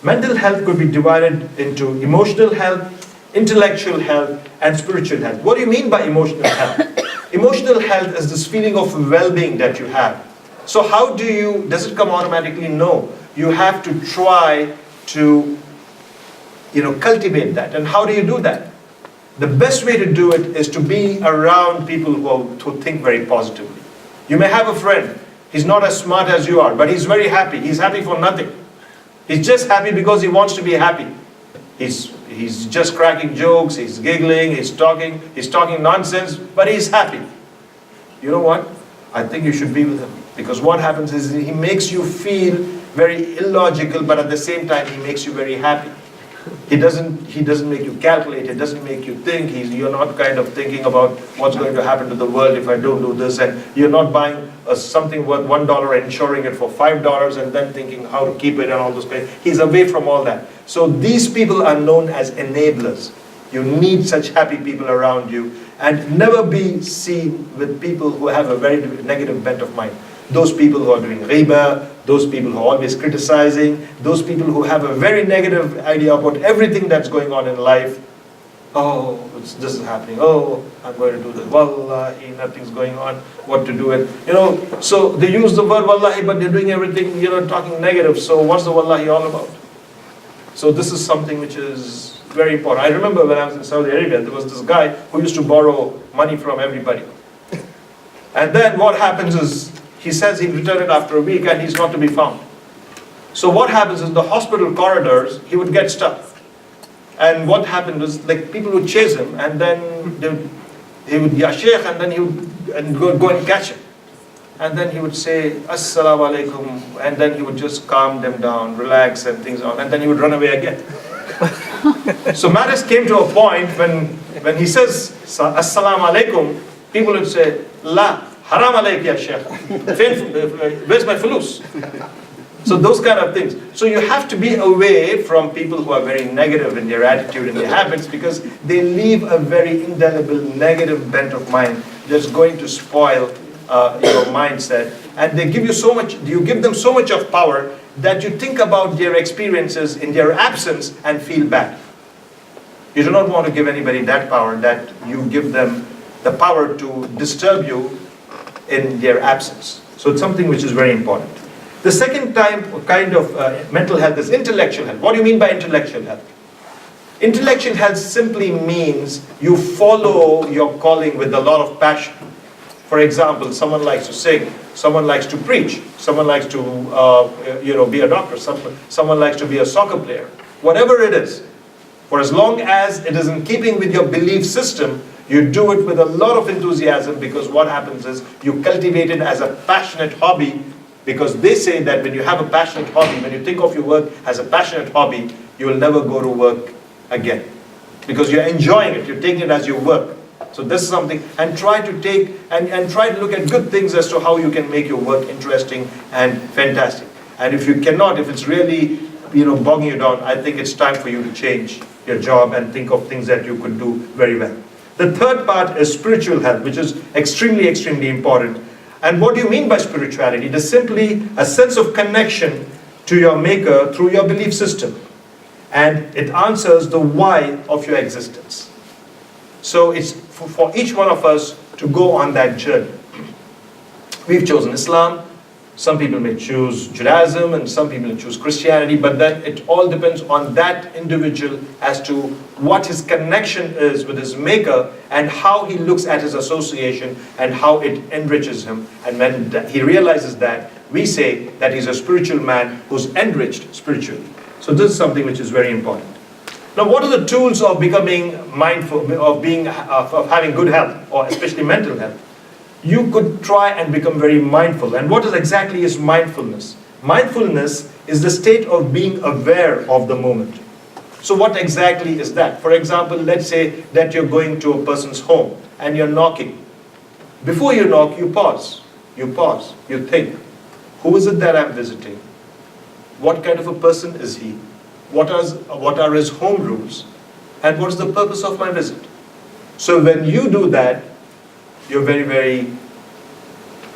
Mental health could be divided into emotional health, intellectual health, and spiritual health. What do you mean by emotional health? Emotional health is this feeling of well-being that you have. So how does it come automatically? No. You have to try to, cultivate that. And how do you do that? The best way to do it is to be around people who think very positively. You may have a friend. He's not as smart as you are, but he's very happy. He's happy for nothing. He's just happy because he wants to be happy. He's just cracking jokes, he's giggling, he's talking nonsense, but he's happy. You know what? I think you should be with him. Because what happens is he makes you feel very illogical, but at the same time he makes you very happy. He doesn't make you calculate, he doesn't make you think, you're not kind of thinking about what's going to happen to the world if I don't do this, and you're not buying something worth $1 and insuring it for $5 and then thinking how to keep it and all those things. He's away from all that. So these people are known as enablers. You need such happy people around you, and never be seen with people who have a very negative bent of mind. Those people who are doing riba, those people who are always criticizing, those people who have a very negative idea about everything that's going on in life. Oh, this is happening. Oh, I'm going to do this. Wallahi, nothing's going on. What to do it? So they use the word wallahi, but they're doing everything, talking negative. So what's the wallahi all about? So this is something which is very important. I remember when I was in Saudi Arabia, there was this guy who used to borrow money from everybody. And then what happens is, he says he'll return it after a week and he's not to be found. So what happens is, the hospital corridors, he would get stuck. And what happened was, like, people would chase him, and then he would, Ya Sheikh, and then he would go and catch him. And then he would say, Assalamu alaikum, and then he would just calm them down, relax and things on, and then he would run away again. So matters came to a point when he says, Assalamu alaikum, people would say, La, haram alayk ya Sheikh, where's my fulus? So those kind of things. So you have to be away from people who are very negative in their attitude and their habits, because they leave a very indelible negative bent of mind that's going to spoil your mindset. And they give you so much, you give them so much of power that you think about their experiences in their absence and feel bad. You do not want to give anybody that power, that you give them the power to disturb you in their absence. So it's something which is very important. The second kind of mental health is intellectual health. What do you mean by intellectual health? Intellectual health simply means you follow your calling with a lot of passion. For example, someone likes to sing, someone likes to preach, someone likes to be a doctor, someone likes to be a soccer player. Whatever it is, for as long as it is in keeping with your belief system, you do it with a lot of enthusiasm, because what happens is you cultivate it as a passionate hobby. Because they say that when you have a passionate hobby, when you think of your work as a passionate hobby, you will never go to work again. Because you're enjoying it, you're taking it as your work. So this is something, and try to take, and try to look at good things as to how you can make your work interesting and fantastic. And if you cannot, if it's really, bogging you down, I think it's time for you to change your job and think of things that you could do very well. The third part is spiritual health, which is extremely, extremely important. And what do you mean by spirituality? It is simply a sense of connection to your Maker through your belief system. And it answers the why of your existence. So it's for each one of us to go on that journey. We've chosen Islam. Some people may choose Judaism, and some people may choose Christianity, but then it all depends on that individual as to what his connection is with his Maker and how he looks at his association and how it enriches him. And when he realizes that, we say that he's a spiritual man who's enriched spiritually. So this is something which is very important. Now, what are the tools of becoming mindful, of having good health, or especially mental health? You could try and become very mindful. And what exactly is mindfulness? Mindfulness is the state of being aware of the moment. So what exactly is that? For example, let's say that you're going to a person's home and you're knocking. Before you knock, you pause. You think, who is it that I'm visiting? What kind of a person is he? What are his home rules? And what is the purpose of my visit? So when you do that, you're very, very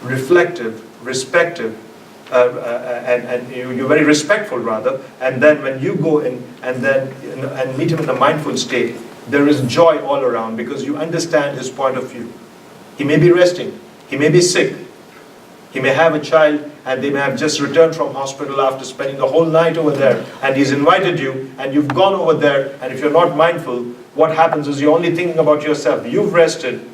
reflective, respective, and you're very respectful rather. And then when you go in and meet him in a mindful state, there is joy all around, because you understand his point of view. He may be resting, he may be sick, he may have a child, and they may have just returned from hospital after spending the whole night over there, and he's invited you, and you've gone over there, and if you're not mindful, what happens is you're only thinking about yourself. You've rested,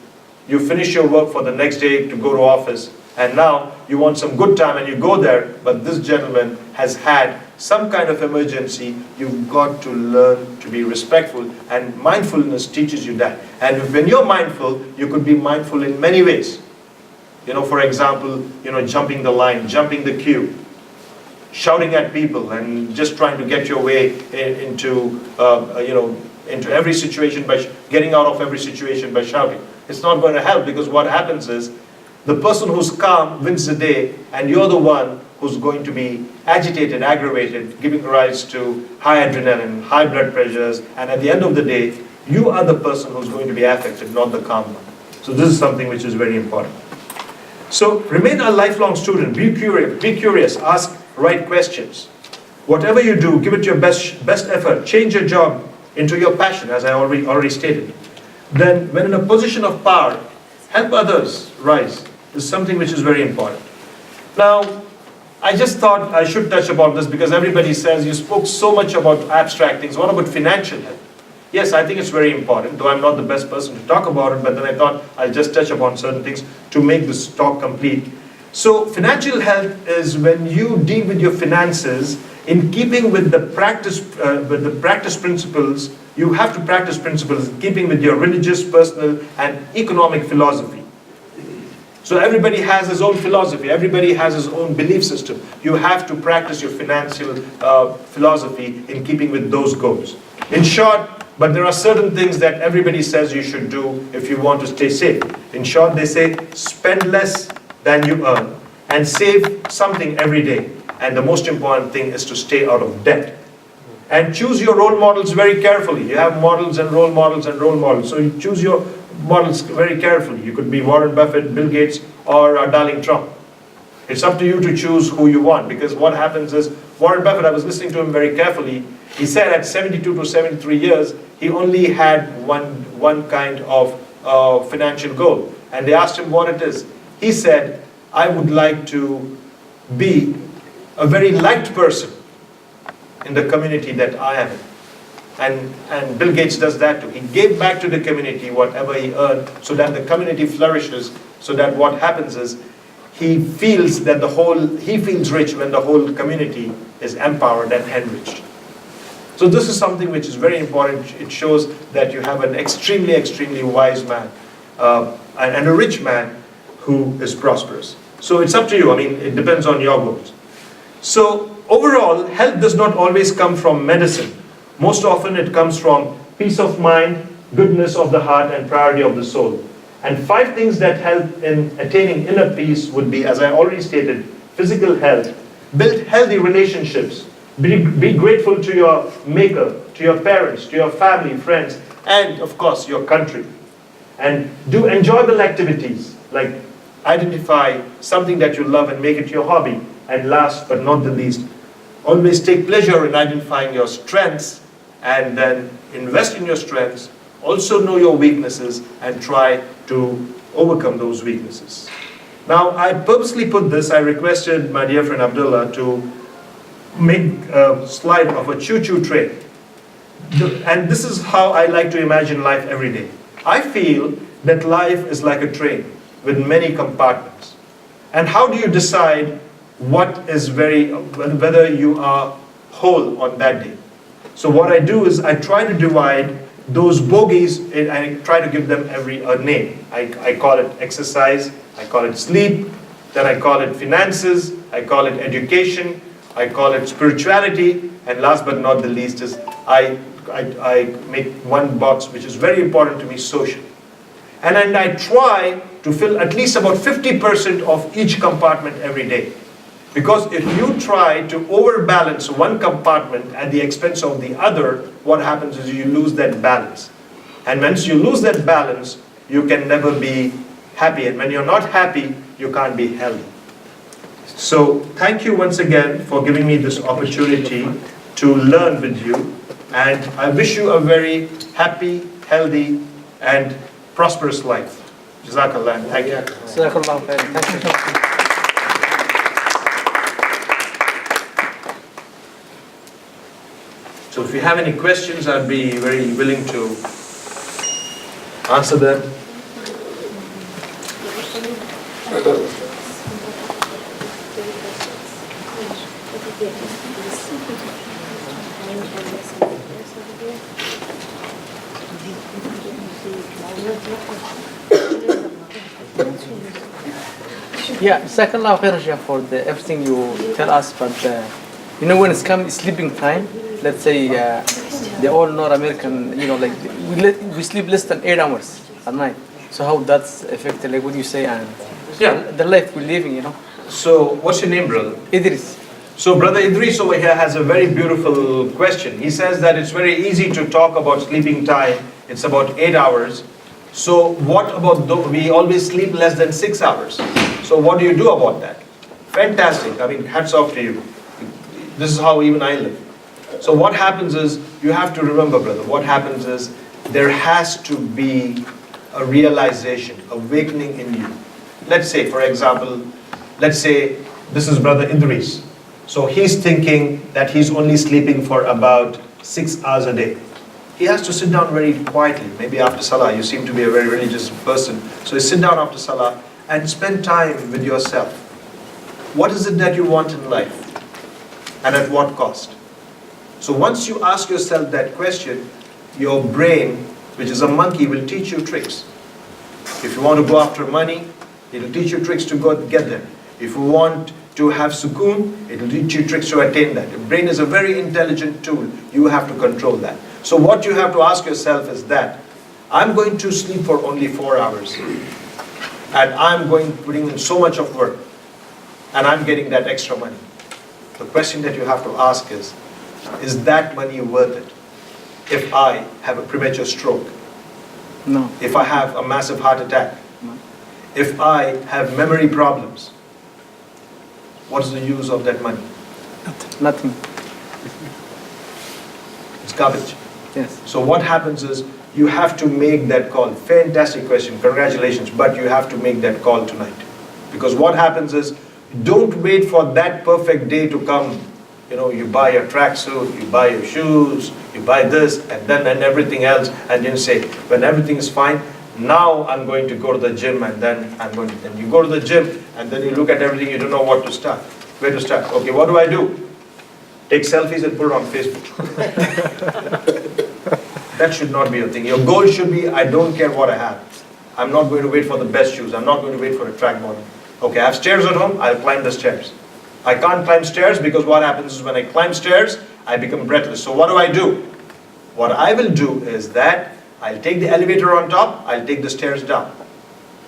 you finish your work for the next day to go to office, and now you want some good time and you go there, but this gentleman has had some kind of emergency. You've got to learn to be respectful, and mindfulness teaches you that. And when you're mindful, you could be mindful in many ways. For example, jumping the line, jumping the queue, shouting at people, and just trying to get your way into every situation by getting out of every situation by shouting. It's not going to help, because what happens is the person who's calm wins the day, and you're the one who's going to be agitated, aggravated, giving rise to high adrenaline, high blood pressures, and at the end of the day, you are the person who's going to be affected, not the calm one. So this is something which is very important. So remain a lifelong student, be curious, ask right questions. Whatever you do, give it your best effort. Change your job into your passion, as I already stated. Then, when in a position of power, help others rise. This is something which is very important. Now, I just thought I should touch upon this because everybody says you spoke so much about abstract things. What about financial health? Yes, I think it's very important, though I'm not the best person to talk about it, but then I thought I'll just touch upon certain things to make this talk complete. So financial health is when you deal with your finances in keeping with the practice principles. You have to practice principles in keeping with your religious, personal, and economic philosophy. So everybody has his own philosophy, everybody has his own belief system. You have to practice your financial philosophy in keeping with those goals. In short, but there are certain things that everybody says you should do if you want to stay safe. In short, they say spend less than you earn and save something every day. And the most important thing is to stay out of debt. And choose your role models very carefully. You have models and role models and role models. So you choose your models very carefully. You could be Warren Buffett, Bill Gates, or Donald Trump. It's up to you to choose who you want, because what happens is, Warren Buffett, I was listening to him very carefully, he said at 72 to 73 years, he only had one kind of financial goal. And they asked him what it is. He said, I would like to be a very liked person in the community that I am in. And Bill Gates does that too. He gave back to the community whatever he earned so that the community flourishes, so that what happens is he feels rich when the whole community is empowered and enriched. So this is something which is very important. It shows that you have an extremely, extremely wise man and a rich man who is prosperous. So it's up to you. I mean, it depends on your goals. So overall, health does not always come from medicine. Most often it comes from peace of mind, goodness of the heart, and priority of the soul. And 5 things that help in attaining inner peace would be, as I already stated, physical health, build healthy relationships, be grateful to your maker, to your parents, to your family, friends, and of course your country. And do enjoyable activities, like identify something that you love and make it your hobby. And last but not the least, always take pleasure in identifying your strengths and then invest in your strengths. Also know your weaknesses and try to overcome those weaknesses. Now, I purposely put this, I requested my dear friend Abdullah to make a slide of a choo-choo train. And this is how I like to imagine life every day. I feel that life is like a train with many compartments. And how do you decide whether you are whole on that day? So what I do is I try to divide those bogies and I try to give them a name. I call it exercise, I call it sleep, then I call it finances, I call it education, I call it spirituality, and last but not the least is I make one box which is very important to me, social. And then I try to fill at least about 50% of each compartment every day. Because if you try to overbalance one compartment at the expense of the other, what happens is you lose that balance. And once you lose that balance, you can never be happy. And when you're not happy, you can't be healthy. So thank you once again for giving me this opportunity to learn with you. And I wish you a very happy, healthy, and prosperous life. Jazakallah. Thank you. Jazakallah khair. Thank you. So if you have any questions, I'd be very willing to answer them. Yeah, Jazakallah khair for everything you tell us, but when it's come sleeping time, let's say the all North American, like we sleep less than 8 hours at night. So how that's affected, like what you say, and the life we're living, So what's your name, brother? Idris. So brother Idris over here has a very beautiful question. He says that it's very easy to talk about sleeping time. It's about 8 hours. So what about we always sleep less than 6 hours? So what do you do about that? Fantastic. I mean, hats off to you. This is how even I live. So what happens is, you have to remember, brother, what happens is, there has to be a realization, awakening in you. Let's say, for example, let's say this is brother Idris. So he's thinking that he's only sleeping for about 6 hours a day. He has to sit down very quietly, maybe after Salah. You seem to be a very religious person. So you sit down after Salah and spend time with yourself. What is it that you want in life? And at what cost? So once you ask yourself that question, your brain, which is a monkey, will teach you tricks. If you want to go after money, it will teach you tricks to go get them. If you want to have sukoon, it will teach you tricks to attain that. Your brain is a very intelligent tool. You have to control that. So what you have to ask yourself is that, I'm going to sleep for only 4 hours. And I'm putting in so much of work. And I'm getting that extra money. The question that you have to ask is that money worth it? If I have a premature stroke, No. if I have a massive heart attack, No. if I have memory problems, what is the use of that money? Nothing. It's garbage. Yes. So what happens is, you have to make that call. Fantastic question, congratulations, but you have to make that call tonight. Because what happens is, don't wait for that perfect day to come. You know, you buy your tracksuit, you buy your shoes, you buy this, and everything else, and then say, when everything is fine, now I'm going to go to the gym, and then and you go to the gym, and then you look at everything, you don't know what to start, where to start. Okay, what do I do? Take selfies and put it on Facebook. That should not be your thing. Your goal should be, I don't care what I have. I'm not going to wait for the best shoes. I'm not going to wait for a track bottom. Okay, I have stairs at home, I'll climb the stairs. I can't climb stairs because what happens is, when I climb stairs, I become breathless. So what do? What I will do is that I'll take the elevator on top, I'll take the stairs down,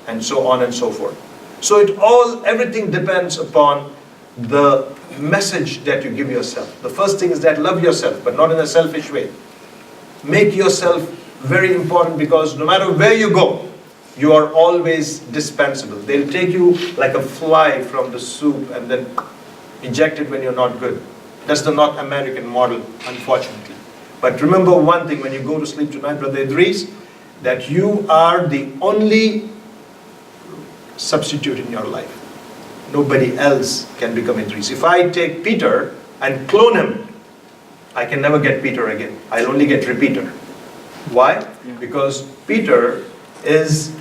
and so on and so forth. So everything depends upon the message that you give yourself. The first thing is that love yourself, but not in a selfish way. Make yourself very important, because no matter where you go, you are always dispensable. They'll take you like a fly from the soup and then eject it when you're not good. That's the North American model, unfortunately. But remember one thing, when you go to sleep tonight, Brother Idris, that you are the only substitute in your life. Nobody else can become Idris. If I take Peter and clone him, I can never get Peter again. I'll only get repeater. Why? Because Peter is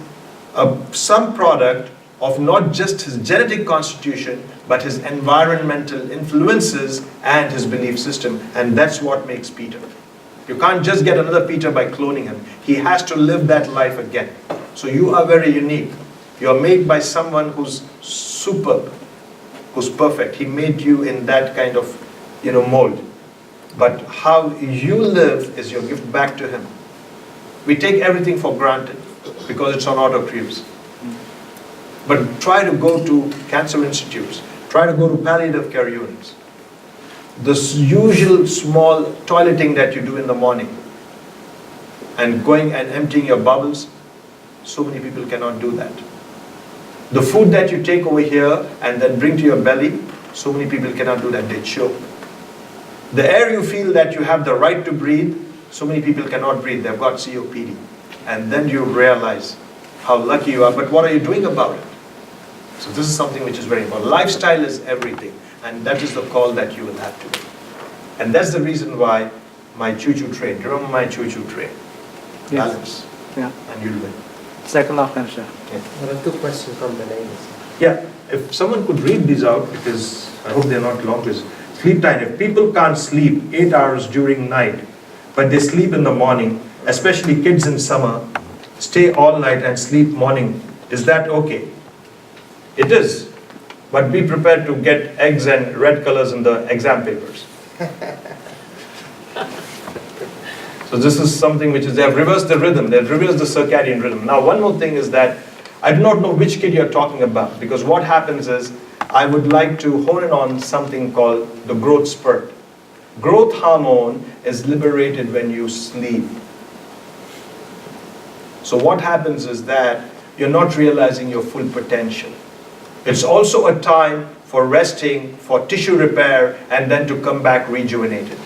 some product of not just his genetic constitution, but his environmental influences and his belief system. And that's what makes Peter. You can't just get another Peter by cloning him. He has to live that life again. So you are very unique. You are made by someone who's superb, who's perfect. He made you in that kind of, mold. But how you live is your gift back to him. We take everything for granted because it's on auto cruise. But try to go to cancer institutes. Try to go to palliative care units. This usual small toileting that you do in the morning and going and emptying your bowels, so many people cannot do that. The food that you take over here and then bring to your belly, so many people cannot do that, they choke. The air you feel that you have the right to breathe, so many people cannot breathe, they've got COPD. And then you realize how lucky you are, but what are you doing about it? So this is something which is very important. Lifestyle is everything, and that is the call that you will have to make. And that's the reason why my choo-choo train, remember my choo-choo train? Yes. Balance. Yeah. And you'll win. Jazakallah khair, Sheikh. There are two questions from the ladies. Yeah, if someone could read these out, because I hope they're not long, because sleep time, if people can't sleep 8 hours during night, but they sleep in the morning, especially kids in summer, stay all night and sleep morning, is that okay? It is, but be prepared to get eggs and red colors in the exam papers. So this is something which is, they have reversed the rhythm, they have reversed the circadian rhythm. Now one more thing is that, I do not know which kid you're talking about, because what happens is, I would like to hone in on something called the growth spurt. Growth hormone is liberated when you sleep. So what happens is that, you're not realizing your full potential. It's also a time for resting, for tissue repair, and then to come back rejuvenated.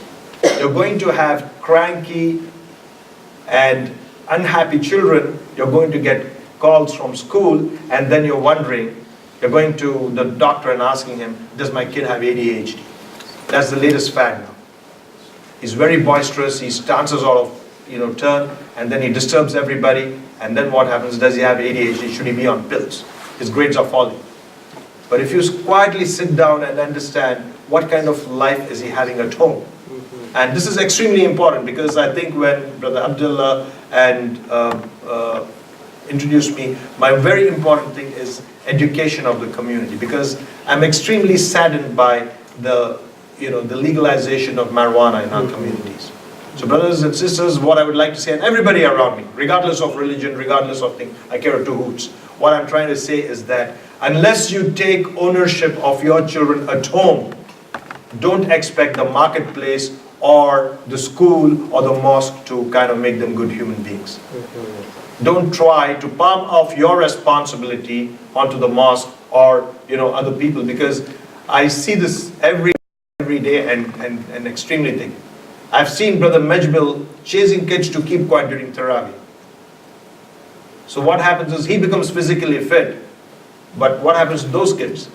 You're going to have cranky and unhappy children. You're going to get calls from school, and then you're wondering, you're going to the doctor and asking him, does my kid have ADHD? That's the latest fad now. He's very boisterous, he dances out of turn, and then he disturbs everybody, and then what happens? Does he have ADHD? Should he be on pills? His grades are falling. But if you quietly sit down and understand what kind of life is he having at home, and this is extremely important, because I think when Brother Abdullah and introduced me, my very important thing is education of the community, because I'm extremely saddened by the legalization of marijuana in our communities. So brothers and sisters, what I would like to say, and everybody around me, regardless of religion, regardless of thing, I care two hoots. What I'm trying to say is that unless you take ownership of your children at home, don't expect the marketplace or the school or the mosque to kind of make them good human beings. Don't try to palm off your responsibility onto the mosque or other people, because I see this every day and extremely thick. I've seen Brother Majbil chasing kids to keep quiet during Taraweeh. So what happens is he becomes physically fit, but what happens to those kids?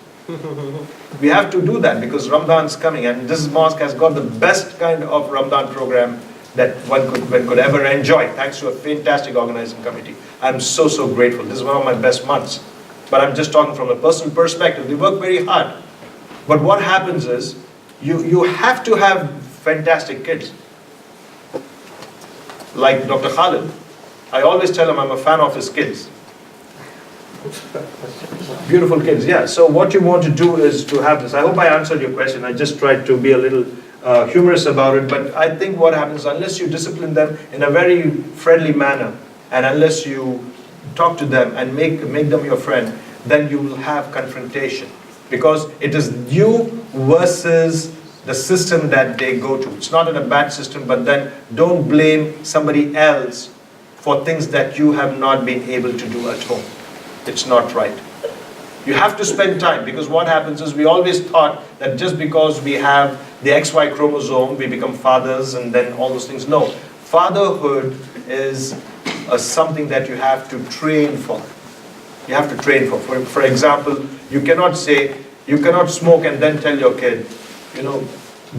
We have to do that because Ramadan's coming, and this mosque has got the best kind of Ramadan program that one could ever enjoy, thanks to a fantastic organizing committee. I'm so grateful. This is one of my best months. But I'm just talking from a personal perspective. They work very hard. But what happens is, you have to have fantastic kids. Like Dr. Khalid. I always tell him I'm a fan of his kids. Beautiful kids, yeah. So what you want to do is to have this. I hope I answered your question. I just tried to be a little humorous about it, but I think what happens, unless you discipline them in a very friendly manner, and unless you talk to them and make them your friend, then you will have confrontation. Because it is you versus the system that they go to. It's not in a bad system, but then don't blame somebody else for things that you have not been able to do at home. It's not right. You have to spend time, because what happens is we always thought that just because we have the XY chromosome, we become fathers and then all those things. No, fatherhood is something that you have to train for. You have to train for. For example, you cannot smoke and then tell your kid,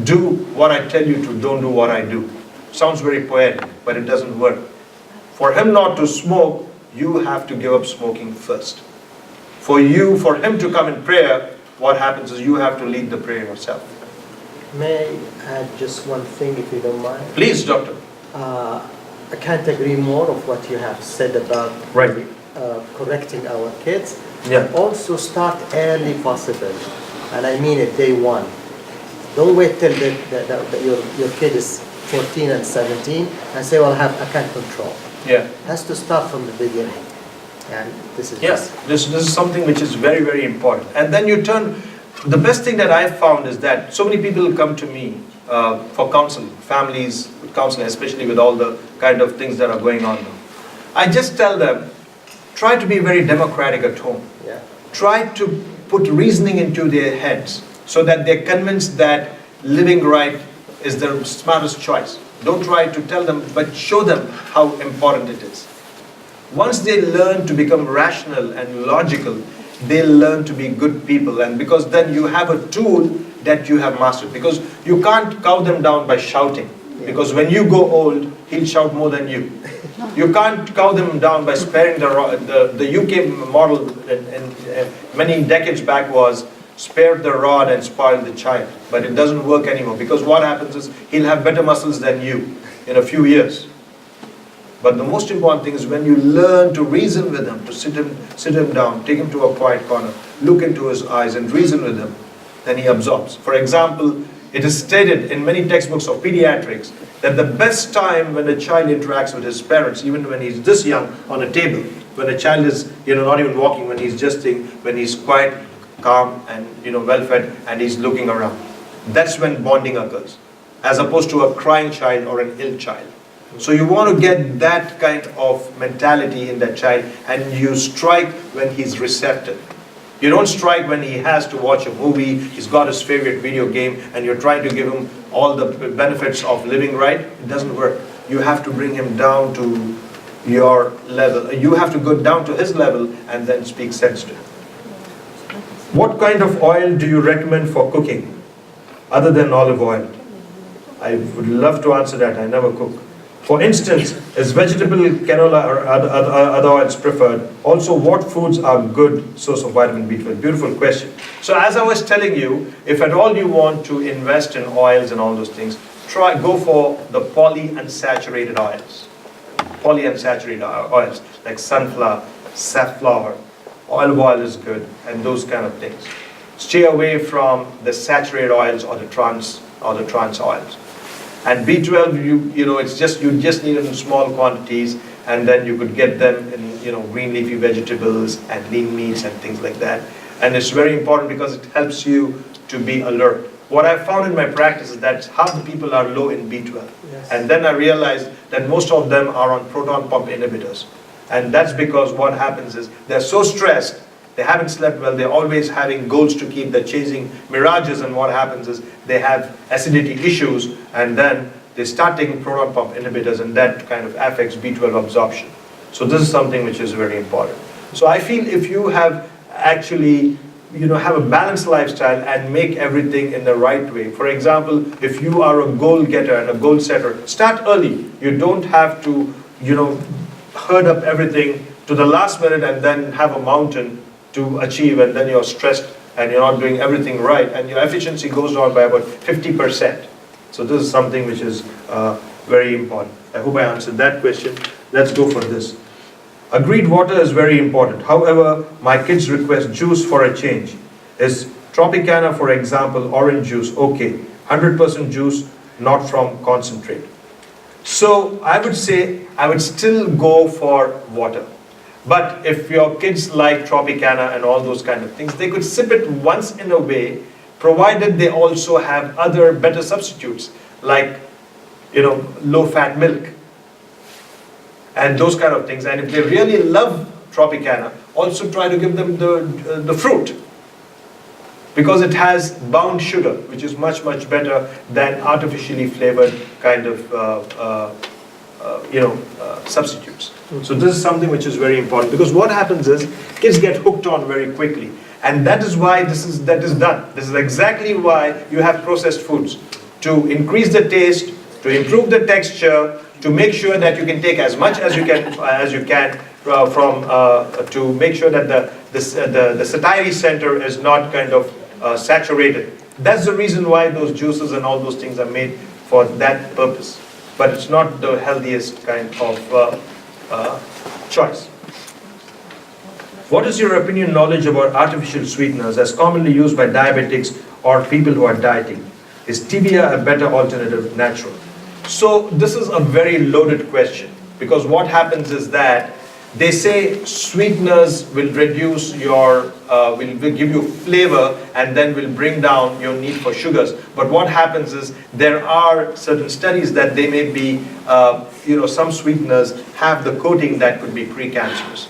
do what I tell you to, don't do what I do. Sounds very poetic, but it doesn't work. For him not to smoke, you have to give up smoking first. For him to come in prayer, what happens is you have to lead the prayer yourself. May I add just one thing, if you don't mind? Please, doctor. I can't agree more of what you have said about Right. Correcting our kids. Yeah. Also start early possible, and I mean it, day one. Don't wait till your kid is 14 and 17 and say, well, I can't control. Yeah. It has to start from the beginning. And this is Yes, this is something which is very, very important. And then the best thing that I've found is that so many people come to me for counseling, families with counseling, especially with all the kind of things that are going on now. I just tell them, try to be very democratic at home. Yeah. Try to put reasoning into their heads so that they're convinced that living right is their smartest choice. Don't try to tell them, but show them how important it is. Once they learn to become rational and logical, they learn to be good people, and because then you have a tool that you have mastered. Because you can't cow them down by shouting, because when you go old, he'll shout more than you. You can't cow them down by sparing the UK model many decades back was spare the rod and spoil the child, but it doesn't work anymore, because what happens is he'll have better muscles than you in a few years. But the most important thing is when you learn to reason with him, to sit him down, take him to a quiet corner, look into his eyes and reason with him, then he absorbs. For example, it is stated in many textbooks of pediatrics that the best time when a child interacts with his parents, even when he's this young on a table, when a child is not even walking, when he's just when he's quiet, calm and well fed and he's looking around, that's when bonding occurs, as opposed to a crying child or an ill child. So you want to get that kind of mentality in that child, and you strike when he's receptive. You don't strike when he has to watch a movie, he's got his favorite video game, and you're trying to give him all the benefits of living right. It doesn't work. You have to bring him down to your level. You have to go down to his level and then speak sense to him. What kind of oil do you recommend for cooking, other than olive oil? I would love to answer that. I never cook. For instance, is vegetable canola or other oils preferred? Also, what foods are good source of vitamin B12? Beautiful question. So as I was telling you, if at all you want to invest in oils and all those things, go for the polyunsaturated oils. Polyunsaturated oils like sunflower, safflower, olive oil is good, and those kind of things. Stay away from the saturated oils or the trans oils. And B12, you just need it in small quantities, and then you could get them in green leafy vegetables and lean meats and things like that. And it's very important because it helps you to be alert. What I found in my practice is that half the people are low in B12. Yes. And then I realized that most of them are on proton pump inhibitors. And that's because what happens is they're so stressed, they haven't slept well, they're always having goals to keep, they're chasing mirages, and what happens is they have acidity issues, and then they start taking proton pump inhibitors, and that kind of affects B12 absorption. So this is something which is very important. So I feel if you have actually have a balanced lifestyle and make everything in the right way. For example, if you are a goal getter and a goal setter, start early. You don't have to herd up everything to the last minute and then have a mountain to achieve, and then you're stressed and you're not doing everything right, and your efficiency goes down by about 50%. So this is something which is very important. I hope I answered that question. Let's go for this. Agreed, water is very important. However, my kids request juice for a change. Is Tropicana, for example, orange juice, okay? 100% juice, not from concentrate. So I would say I would still go for water. But if your kids like Tropicana and all those kind of things, they could sip it once in a way, provided they also have other better substitutes, like low-fat milk and those kind of things. And if they really love Tropicana, also try to give them the fruit, because it has bound sugar, which is much better than artificially flavored kind of substitutes. So this is something which is very important, because what happens is kids get hooked on very quickly, and that is why that is done. This is exactly why you have processed foods, to increase the taste, to improve the texture, to make sure that you can take as much as you can to make sure that the satiety center is not kind of saturated. That's the reason why those juices and all those things are made for that purpose. But it's not the healthiest kind of choice. What is your opinion, knowledge about artificial sweeteners as commonly used by diabetics or people who are dieting? Is stevia a better alternative, natural? So this is a very loaded question, because what happens is that they say sweeteners will reduce your, will give you flavor and then will bring down your need for sugars. But what happens is there are certain studies that they may be, some sweeteners have the coating that could be precancerous.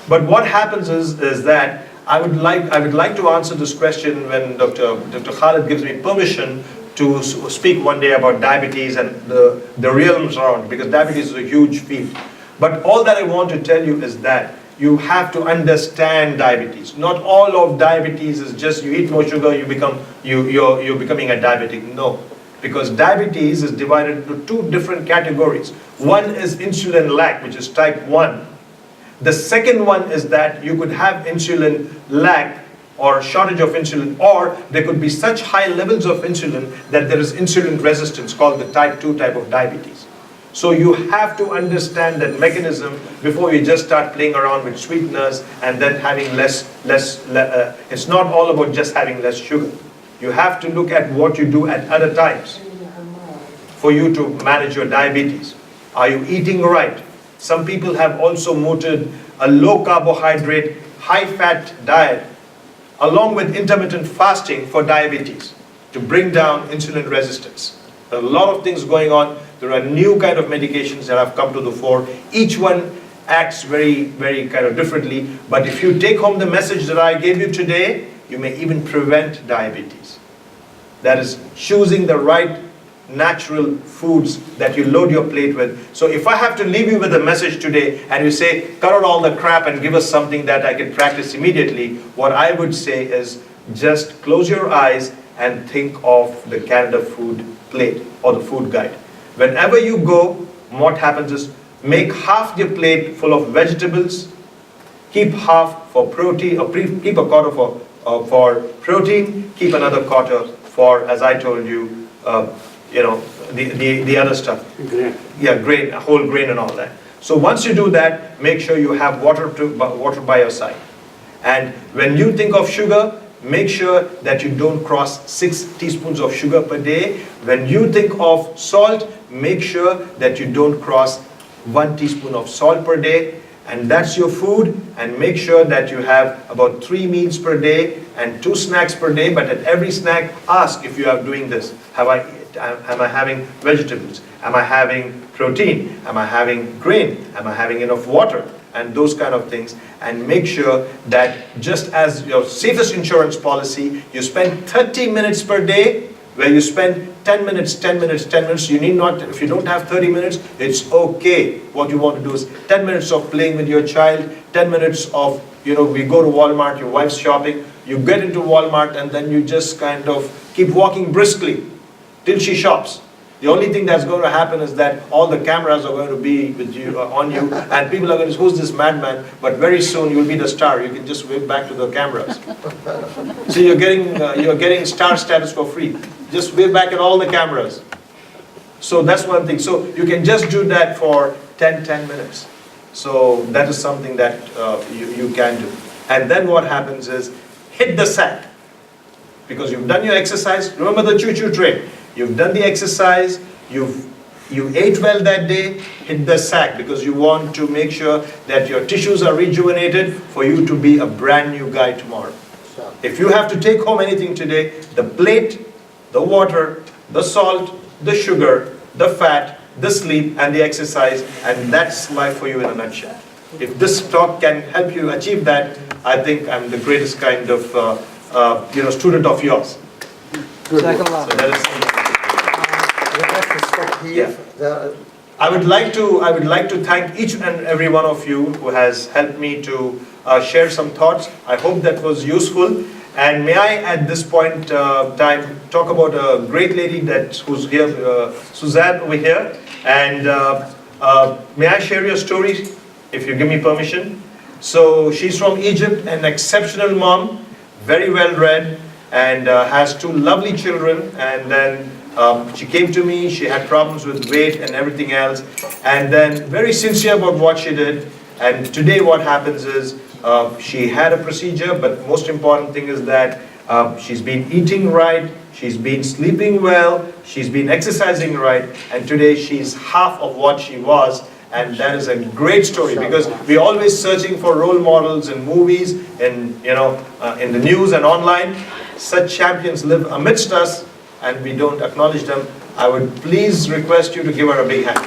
But what happens is that I would like to answer this question when Dr. Khalid gives me permission to speak one day about diabetes and the realms around, because diabetes is a huge field. But all that I want to tell you is that you have to understand diabetes. Not all of diabetes is just you eat more sugar, you're becoming a diabetic. No, because diabetes is divided into two different categories. One is insulin lack, which is type 1. The second one is that you could have insulin lack or shortage of insulin, or there could be such high levels of insulin that there is insulin resistance, called the type 2 type of diabetes. So you have to understand that mechanism before you just start playing around with sweeteners and then having less, it's not all about just having less sugar. You have to look at what you do at other times for you to manage your diabetes. Are you eating right? Some people have also mooted a low carbohydrate, high fat diet along with intermittent fasting for diabetes to bring down insulin resistance. There are a lot of things going on. There are new kind of medications that have come to the fore. Each one acts very, very kind of differently. But if you take home the message that I gave you today, you may even prevent diabetes. That is choosing the right natural foods that you load your plate with. So if I have to leave you with a message today and you say, cut out all the crap and give us something that I can practice immediately, what I would say is just close your eyes and think of the Canada food plate or the food guide. Whenever you go, what happens is make half your plate full of vegetables, keep half for protein, or keep a quarter for protein, keep another quarter for, as I told you, the other stuff. Grain. Yeah, grain, whole grain and all that. So once you do that, make sure you have water by your side. And when you think of sugar, make sure that you don't cross 6 teaspoons of sugar per day. When you think of salt, make sure that you don't cross 1 teaspoon of salt per day. And that's your food. And make sure that you have about 3 meals per day and 2 snacks per day. But at every snack, ask if you are doing this. Am I having vegetables? Am I having protein? Am I having grain? Am I having enough water? And those kind of things. And make sure that just as your safest insurance policy, you spend 30 minutes per day, where you spend 10 minutes, 10 minutes, 10 minutes. You need not, if you don't have 30 minutes, it's okay. What you want to do is 10 minutes of playing with your child, 10 minutes of, we go to Walmart, your wife's shopping, you get into Walmart and then you just kind of keep walking briskly till she shops. The only thing that's going to happen is that all the cameras are going to be with you, on you, and people are going to say, who's this madman? But very soon you'll be the star. You can just wave back to the cameras. So you're getting star status for free. Just wave back at all the cameras. So that's one thing. So you can just do that for 10 minutes. So that is something that you can do. And then what happens is, hit the sack. Because you've done your exercise. Remember the choo-choo train. You've done the exercise, you ate well that day, hit the sack, because you want to make sure that your tissues are rejuvenated for you to be a brand new guy tomorrow. If you have to take home anything today, the plate, the water, the salt, the sugar, the fat, the sleep, and the exercise, and that's life for you in a nutshell. If this talk can help you achieve that, I think I'm the greatest kind of student of yours. So that is. Yeah. I would like to thank each and every one of you who has helped me to share some thoughts. I hope that was useful. And may I, at this point time, talk about a great lady who's here, Suzanne over here. And may I share your story, if you give me permission? So she's from Egypt, an exceptional mom, very well read, and has 2 lovely children. And then she came to me, she had problems with weight and everything else, and then very sincere about what she did. And today what happens is, she had a procedure, but most important thing is that she's been eating right, she's been sleeping well, she's been exercising right, and today she's half of what she was. And that is a great story, because we're always searching for role models in movies, in the news and online. Such champions live amidst us, and we don't acknowledge them. I would please request you to give her a big hand.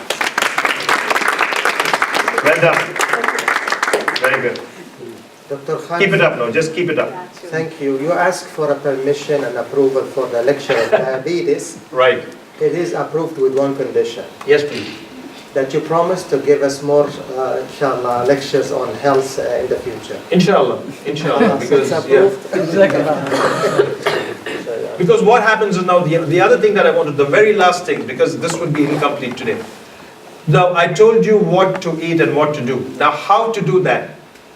Well done. Very good. Dr. Khan, Keep it up now, just keep it up. thank you. You asked for a permission and approval for the lecture of diabetes. Right. It is approved with one condition, Yes, please. that you promise to give us more, inshallah, lectures on health in the future. Inshallah. Because, It's approved. because what happens is now, the other thing that I wanted, the very last thing, because this would be incomplete today. Now, I told you what to eat and what to do. Now, how to do that?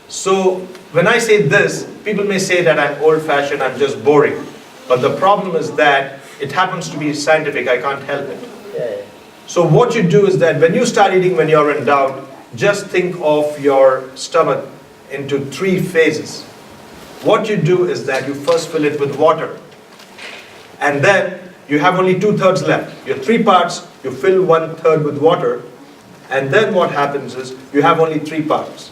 So, when I say this, people may say that I'm old-fashioned, I'm just boring. But the problem is that it happens to be scientific, I can't help it. Yeah. So what you do is that when you start eating, when you're in doubt, just think of your stomach into 3 phases. What you do is that you first fill it with water. And then you have only 2/3 left. Your 3 parts, you fill 1/3 with water. And then what happens is you have only 3 parts.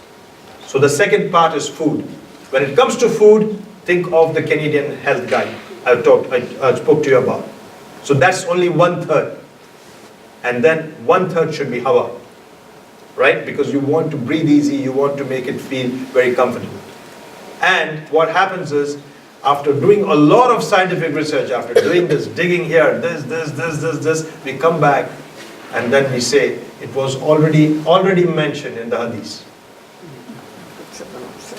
So the second part is food. When it comes to food, think of the Canadian health guide I spoke to you about. So that's only 1/3. And then 1/3 should be hawa. right? Because you want to breathe easy, you want to make it feel very comfortable. And what happens is, after doing a lot of scientific research, after doing this, digging here, this, we come back and then we say, it was already mentioned in the hadith.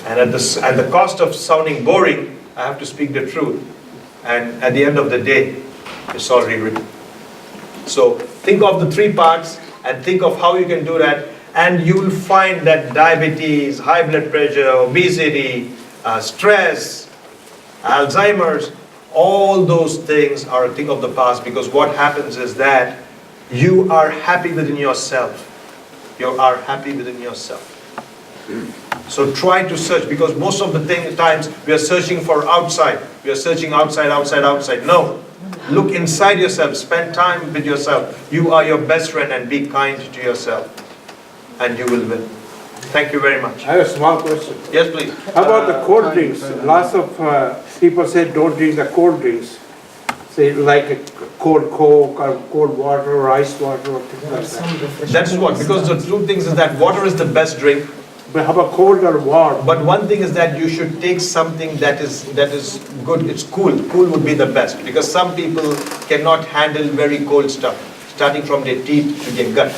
And at the cost of sounding boring, I have to speak the truth. And at the end of the day, it's already written. So think of the 3 parts and think of how you can do that, and you will find that diabetes, high blood pressure, obesity, stress, Alzheimer's, all those things are a thing of the past, because what happens is that you are happy within yourself. You are happy within yourself. So try to search, because most of the times we are searching for outside. We are searching outside. No. Look inside yourself. Spend time with yourself. You are your best friend, and be kind to yourself. And you will win. Thank you very much. I have a small question. Yes, please. How about the cold drinks? Lots of people say don't drink the cold drinks. Say like a cold Coke or cold water or ice water or things like that. That's what, because the two things is that water is the best drink. But how about cold or warm? But one thing is that you should take something that is good. It's cool. Cool would be the best, because some people cannot handle very cold stuff, starting from their teeth to their gut.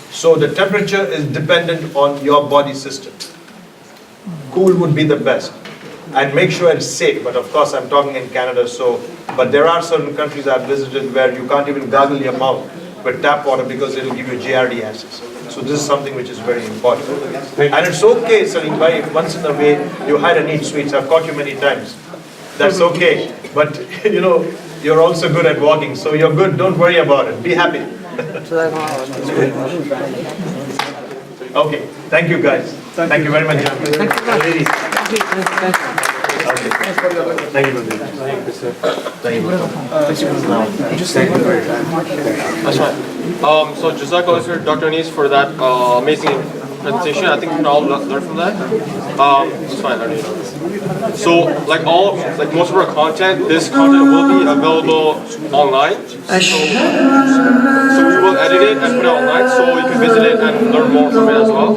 So the temperature is dependent on your body system. Cool would be the best. And make sure it's safe. But of course, I'm talking in Canada, but there are certain countries I've visited where you can't even gargle your mouth with tap water because it'll give you giardiasis. So this is something which is very important. And it's okay, Salim bhai, if once in a way you hide and eat sweets. I've caught you many times. That's okay. But you're also good at walking, so you're good. Don't worry about it. Be happy. Okay. Thank you, guys. Thank you very much. Ladies. Thank you, brother. Thank you, sir. Thank you. Just thank you for your time. That's fine. So Jazakallah sir, Dr. Anis, for that amazing presentation. I think we can all learn from that. It's fine. So like most of our content, this content will be available online. So we will edit it and put it online, so you can visit it and learn more from it as well.